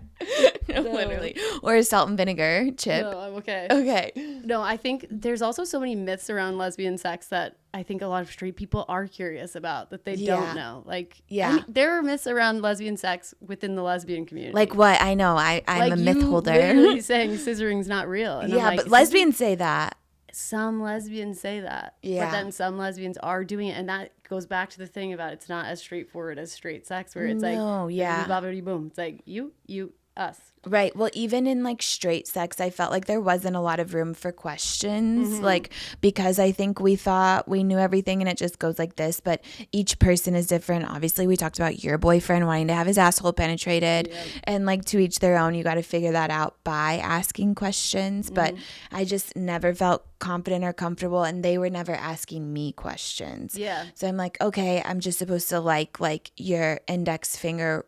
Literally. Or a salt and vinegar chip. No, I'm okay. Okay. No, I think there's also so many myths around lesbian sex that I think a lot of straight people are curious about that they don't know. Like, I mean, there are myths around lesbian sex within the lesbian community. Like what? I know. I'm like a myth holder. Literally saying scissoring's not real. And yeah, but lesbians say that. Some lesbians say that. Yeah. But then some lesbians are doing it. And that goes back to the thing about it's not as straightforward as straight sex where it's boom. It's like you, us. Right. Well, even in like straight sex, I felt like there wasn't a lot of room for questions, like because I think we thought we knew everything and it just goes like this. But each person is different. Obviously, we talked about your boyfriend wanting to have his asshole penetrated and like to each their own. You got to figure that out by asking questions. But I just never felt confident or comfortable and they were never asking me questions. Yeah. So I'm like, okay, I'm just supposed to like your index finger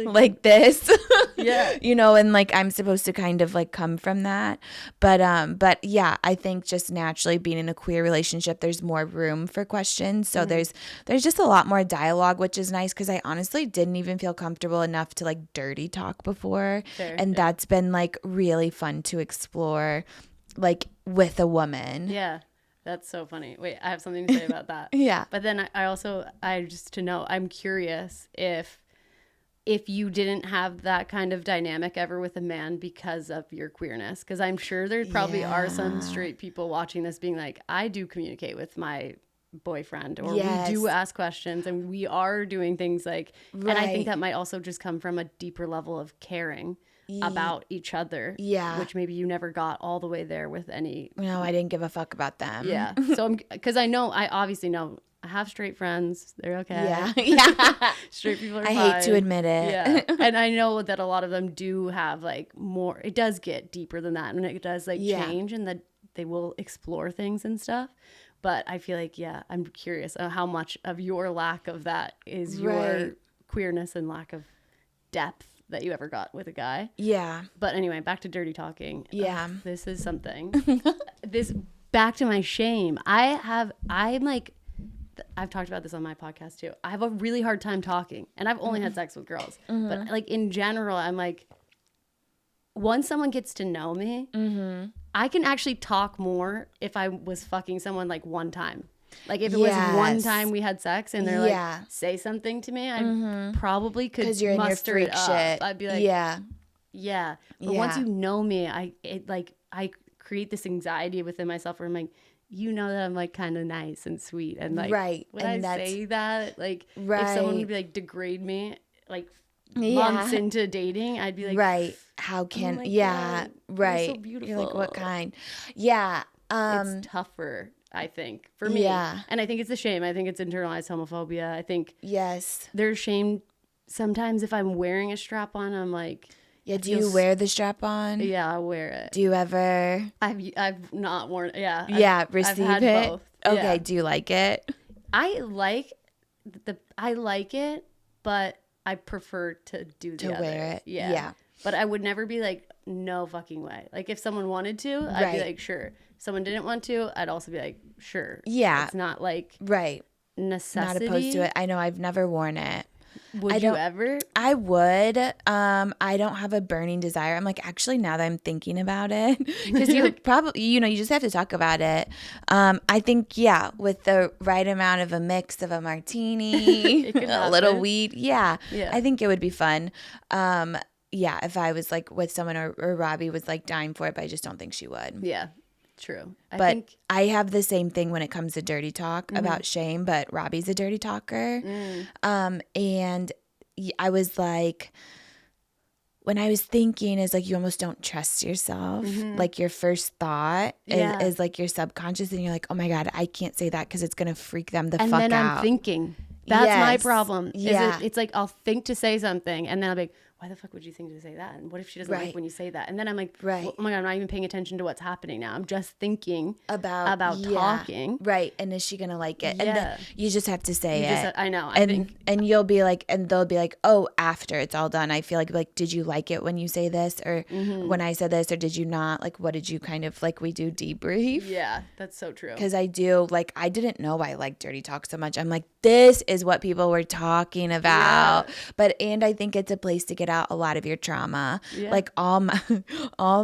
like this. Yeah. And like I'm supposed to kind of like come from that. But yeah, I think just naturally being in a queer relationship, there's more room for questions. So there's just a lot more dialogue, which is nice because I honestly didn't even feel comfortable enough to like dirty talk before. That's been like really fun to explore like with a woman. Yeah. That's so funny. Wait, I have something to say about that. Yeah. But then I'm curious if you didn't have that kind of dynamic ever with a man because of your queerness. Because I'm sure there probably are some straight people watching this being like, I do communicate with my boyfriend or we do ask questions and we are doing things like, and I think that might also just come from a deeper level of caring about each other, which maybe you never got all the way there with any. No, I didn't give a fuck about them. So because I obviously know I have straight friends, they're okay. Straight people are fine. I hate to admit it. And I know that a lot of them do have like more, it does get deeper than that and it does like change and that they will explore things and stuff. But I feel like I'm curious how much of your lack of that is your queerness and lack of depth that you ever got with a guy. Yeah. But anyway, back to dirty talking. Yeah. This is something. Back to my shame. I've talked about this on my podcast too. I have a really hard time talking and I've only had sex with girls. But like in general, I'm like, once someone gets to know me, I can actually talk more if I was fucking someone like one time. Like if it was one time we had sex and they're like, say something to me, I probably could muster in your freak it up. Shit. I'd be like, yeah. But once you know me, I create this anxiety within myself where I'm like, that I'm like kind of nice and sweet and like, would I say that? Like if someone would be like degrade me, like months into dating, I'd be like, how can, God, you're so beautiful. You're like, what kind? It's tougher. I think, for me. Yeah. And I think it's a shame. I think it's internalized homophobia. I think there's shame sometimes if I'm wearing a strap on. I'm like, yeah. Do you wear the strap on? Yeah, I wear it. Do you ever? I've not worn. Yeah. Receive I've had it. Both. Okay. Yeah. Do you like it? I like it, but I prefer to do the wear it. Yeah. But I would never be like, no fucking way. Like if someone wanted to, I'd be like, sure. If someone didn't want to, I'd also be like, sure. Yeah. It's not like necessity. Not opposed to it. I know I've never worn it. Would you ever? I would. I don't have a burning desire. I'm like, actually, now that I'm thinking about it, because you probably, you just have to talk about it. I think, with the right amount of a mix of a martini, a little weed. Yeah. I think it would be fun. If I was like with someone or Robbie was like dying for it, but I just don't think she would. Yeah. True. I have the same thing when it comes to dirty talk about shame, but Robbie's a dirty talker. And I was like, when I was thinking is like, you almost don't trust yourself. Like your first thought is like your subconscious and you're like, oh my God, I can't say that because it's going to freak them the fuck out. And then I'm thinking, that's my problem. It's like, I'll think to say something and then I'll be like, why the fuck would you think to say that? And what if she doesn't like when you say that? And then I'm like, well, oh my God, I'm not even paying attention to what's happening now. I'm just thinking about talking. Right. And is she going to like it? And then you just have to say it. I know. And you'll be like, and they'll be like, oh, after it's all done, I feel like, did you like it when you say this? Or when I said this, or did you not? Like, what did you kind of like, we do debrief. Yeah, that's so true. Because I do, like, I didn't know I liked dirty talk so much. I'm like, this is what people were talking about. Yeah. And I think it's a place to get out a lot of your trauma. Like all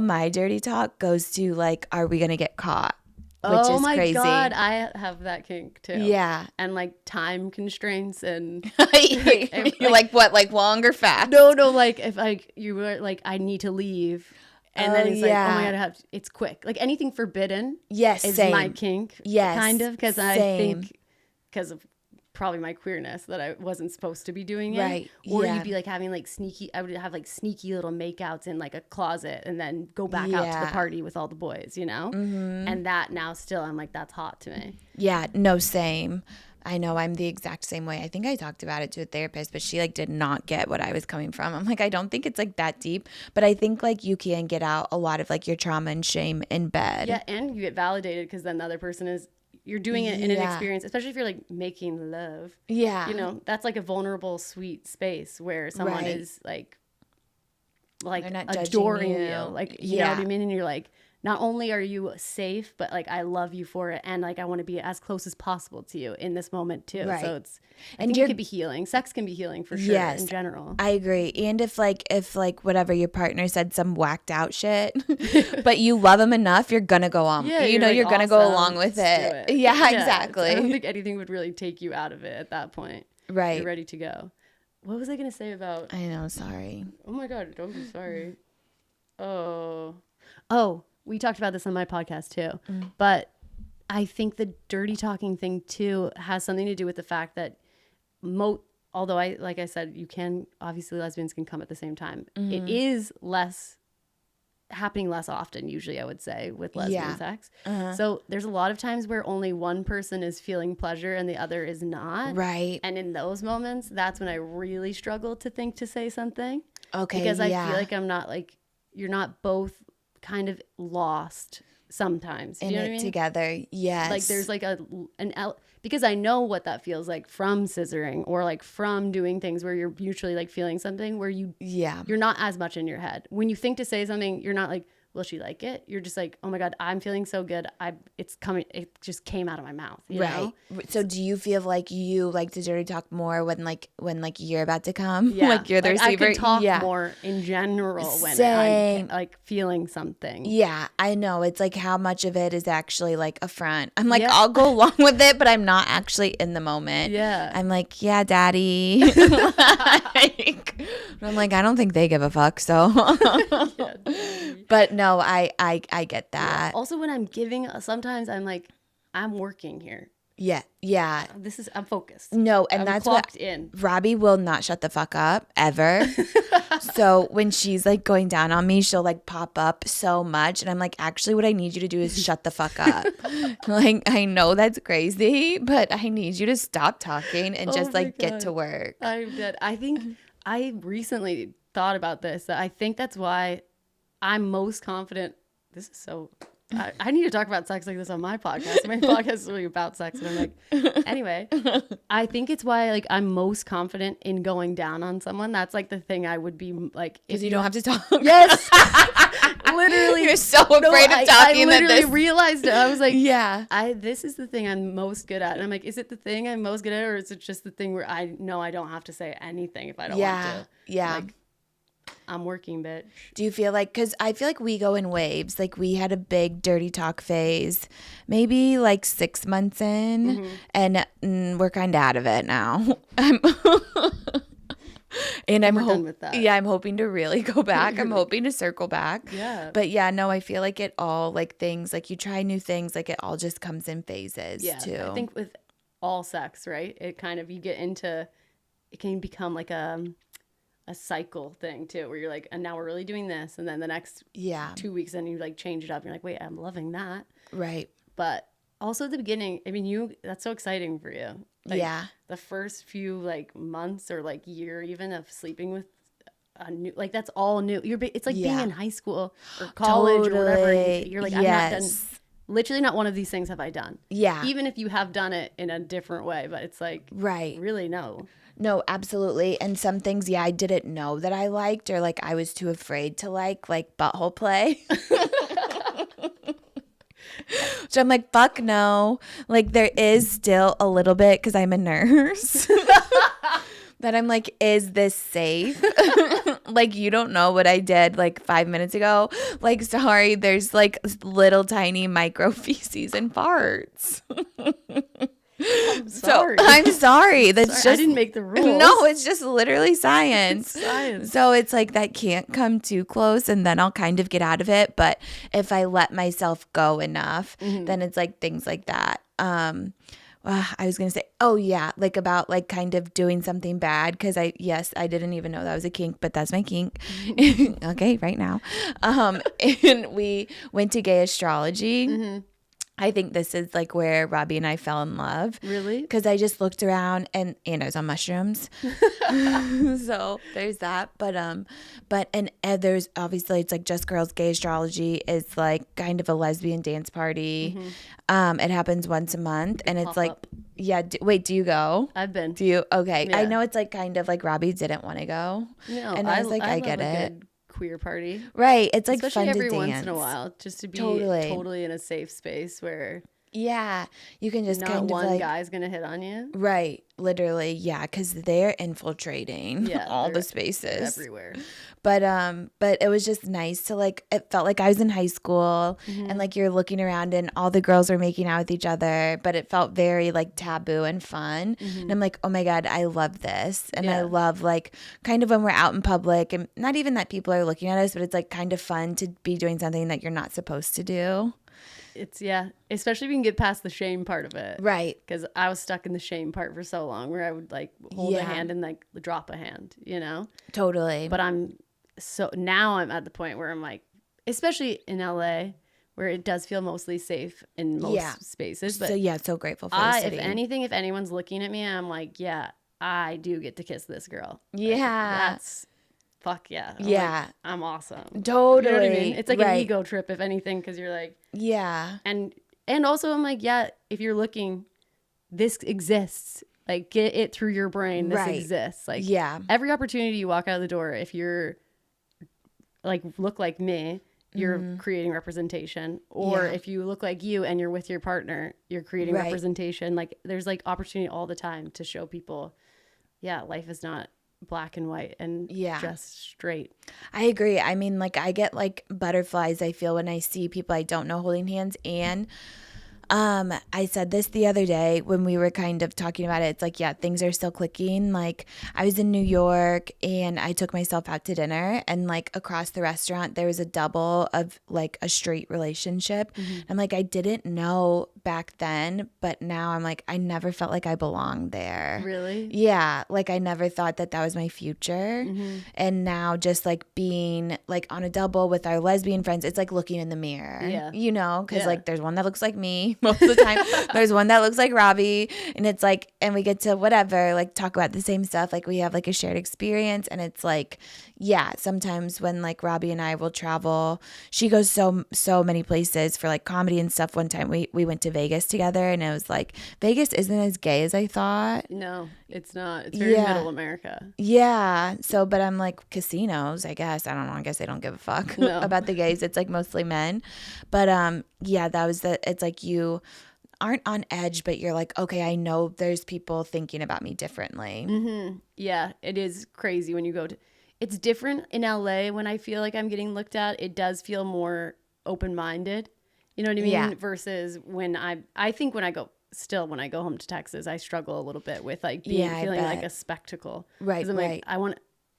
my dirty talk goes to like, are we gonna get caught? Which is crazy. Oh my God, I have that kink too. Yeah. And like time constraints and you're like what, like long or fast? No, like if like you were like, I need to leave. And then it's like, oh my God, it's quick. Like anything forbidden is my kink. Yes. Kind of. Because I think because of probably my queerness that I wasn't supposed to be doing it. Right. Or you'd be like having like I would have like sneaky little makeouts in like a closet and then go back out to the party with all the boys, And that now still, I'm like, that's hot to me. Yeah, no, same. I know I'm the exact same way. I think I talked about it to a therapist, but she like did not get what I was coming from. I'm like, I don't think it's like that deep, but I think like you can get out a lot of like your trauma and shame in bed. Yeah, and you get validated because then the other person is, you're doing it in an experience, especially if you're like making love. Yeah. That's like a vulnerable, sweet space where someone is like adoring you. Like, you know what I mean? And you're like, not only are you safe, but like I love you for it, and like I want to be as close as possible to you in this moment too. Right. So I think it can be healing. Sex can be healing for sure. Yes, in general. I agree. And if whatever your partner said some whacked out shit, but you love them enough, you're gonna go on. Yeah, you're gonna go along with it. Yeah, exactly. I don't think anything would really take you out of it at that point. Right. You're ready to go. What was I gonna say about? I know. Sorry. Oh my God! Don't be sorry. Oh. We talked about this on my podcast too, but I think the dirty talking thing too has something to do with the fact that although like I said, obviously lesbians can come at the same time. It is happening less often usually, I would say, with lesbian sex. So there's a lot of times where only one person is feeling pleasure and the other is not. Right. And in those moments, that's when I really struggle to think to say something. Okay. Because I feel like I'm not like, you're not both kind of lost sometimes. You know what I mean? Together. Yes. Like there's like because I know what that feels like from scissoring or like from doing things where you're mutually like feeling something where you're not as much in your head. When you think to say something, you're not like, will she like it? You're just like, oh my God, I'm feeling so good. It's coming. It just came out of my mouth. You know? So do you feel like you like to dirty talk more when you're about to come? Yeah. Like you're the receiver? I can talk more in general when I'm like feeling something. Yeah, I know. It's like how much of it is actually like a front. I'm like, I'll go along with it, but I'm not actually in the moment. Yeah. I'm like, yeah, daddy. I'm like, I don't think they give a fuck, so. But no, I get that. Yeah. Also, when I'm giving, sometimes I'm like, I'm working here. Yeah. Yeah. I'm focused. No, and I'm that's clocked what in. Robbie will not shut the fuck up ever. So when she's like going down on me, she'll like pop up so much. And I'm like, actually, what I need you to do is shut the fuck up. Like, I know that's crazy, but I need you to stop talking and just like get to work. I'm dead. I think I recently thought about this. I think that's why I'm most confident. This is so. I need to talk about sex like this on my podcast. My podcast is really about sex, and I'm like, anyway. I think it's why like I'm most confident in going down on someone. That's like the thing I would be like because you don't have to talk. Yes, literally. You're so afraid of talking. I literally realized it. I was like, yeah, this is the thing I'm most good at, and I'm like, is it the thing I'm most good at, or is it just the thing where I know I don't have to say anything if I don't want to? Yeah. Like, I'm working, bitch. Do you feel like, because I feel like we go in waves, like we had a big dirty talk phase maybe like 6 months in, and we're kind of out of it now. And I'm hoping to really go back. I'm hoping to circle back. Yeah. But yeah, no, I feel like it all, like things, like you try new things, like it all just comes in phases too. I think with all sex, right? It kind of, you get into, it can become like a cycle thing too, where you're like, and now we're really doing this, and then the next 2 weeks, then you like change it up. You're like, wait, I'm loving that, right? But also at the beginning, I mean, that's so exciting for you. Like, the first few like months or like year even of sleeping with a new, like that's all new. It's like being in high school or college or whatever. You're like, I'm not done. Literally, not one of these things have I done. Yeah, even if you have done it in a different way, but it's like, really no. No, absolutely. And some things, I didn't know that I liked, or like I was too afraid to like butthole play. So I'm like, fuck no. Like there is still a little bit, because I'm a nurse, that I'm like, is this safe? Like you don't know what I did like 5 minutes ago. Like, sorry, there's like little tiny micro feces and farts. I'm sorry. So I'm sorry. That's just, I didn't make the rules. No, it's just literally science. It's science. So it's like that can't come too close, and then I'll kind of get out of it. But if I let myself go enough, then it's like things like that. I was gonna say, like about like kind of doing something bad, because I didn't even know that was a kink, but that's my kink. Okay, right now. And we went to gay astrology. I think this is like where Robbie and I fell in love. Really? Because I just looked around and I was on mushrooms. So there's that. But there's obviously, it's like Just Girls Gay Astrology is like kind of a lesbian dance party. It happens once a month, and it's like, wait, do you go? I've been. Do you? Okay. Yeah. I know it's like kind of like Robbie didn't want to go. No, and I was like, I get it. Good queer party, right? It's like especially fun every to dance once in a while, just to be totally in a safe space where you can just not kind of one like, guy's gonna hit on you, right? Literally, because they're infiltrating all the spaces everywhere. But it was just nice to like, it felt like I was in high school, and like you're looking around and all the girls are making out with each other, but it felt very like taboo and fun. And I'm like, oh my God, I love this. And I love like kind of when we're out in public, and not even that people are looking at us, but it's like kind of fun to be doing something that you're not supposed to do. It's especially if you can get past the shame part of it, right? Because I was stuck in the shame part for so long, where I would like hold a hand and like drop a hand, Totally. But now I'm at the point where I'm like, especially in LA, where it does feel mostly safe in most spaces. But so grateful for the city. If anything, if anyone's looking at me, I'm like, I do get to kiss this girl. Yeah, like, that's. Fuck yeah. Like, I'm awesome. Totally. You know what I mean? It's like an ego trip, if anything, because you're like, And also I'm like, if you're looking, this exists. Like, get it through your brain. This exists. Like, every opportunity you walk out of the door, if you're like, look like me, you're creating representation. Or if you look like you and you're with your partner, you're creating representation. Like, there's like opportunity all the time to show people, life is not black and white and just straight. I agree. I mean, like I get like butterflies, I feel, when I see people I don't know holding hands. And I said this the other day when we were kind of talking about it. It's like, things are still clicking. Like I was in New York and I took myself out to dinner, and like across the restaurant there was a double of like a straight relationship. I'm like, I didn't know back then, but now I'm like, I never felt like I belonged there. Really? Yeah. Like I never thought that was my future. And now just like being like on a double with our lesbian friends, it's like looking in the mirror, you know, because like there's one that looks like me most of the time. There's one that looks like Robbie, and it's like, and we get to whatever, like talk about the same stuff. Like we have like a shared experience, and it's like, yeah, sometimes when like Robbie and I will travel, she goes so many places for like comedy and stuff. One time we went to Vegas together, and it was like, Vegas isn't as gay as I thought. No, it's not. It's very middle America. Yeah. So, but I'm like, casinos, I guess. I don't know. I guess they don't give a fuck about the gays. It's like mostly men. But yeah, that was it's like you aren't on edge, but you're like, okay, I know there's people thinking about me differently. Yeah, it is crazy when you go to, it's different in LA when I feel like I'm getting looked at. It does feel more open-minded. You know what I mean? Yeah. Versus when I think when I go home to Texas, I struggle a little bit with like feeling like a spectacle. Right. I'm right.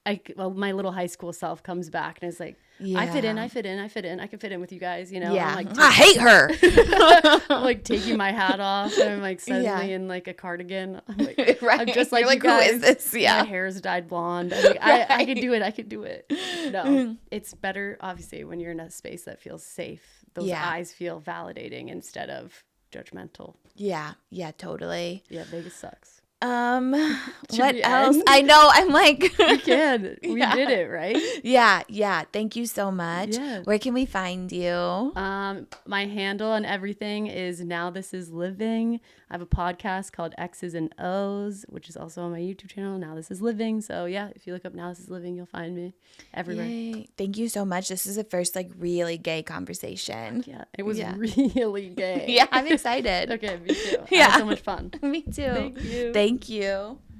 like, my little high school self comes back and it's like, I fit in. I can fit in with you guys, you know? Yeah. I'm like, I hate her. I'm like taking my hat off and I'm like suddenly in like a cardigan. I'm like, right. I'm just like, you're like, who is this? Yeah. My hair's dyed blonde. I'm like, I can do it. I can do it. No, it's better, obviously, when you're in a space that feels safe. Those eyes feel validating instead of judgmental. Yeah. Yeah, totally. Yeah, Vegas sucks. What else? I know. I'm like, we can. We did it, right? Yeah. Thank you so much. Yeah. Where can we find you? My handle on everything is Now This Is Living. I have a podcast called X's and O's, which is also on my YouTube channel, Now This Is Living. So yeah, if you look up Now This Is Living, you'll find me everywhere. Yay. Thank you so much. This is the first like really gay conversation. Yeah, it was really gay. Yeah, I'm excited. Okay, me too. I had so much fun. Me too. Thank you. Thank you.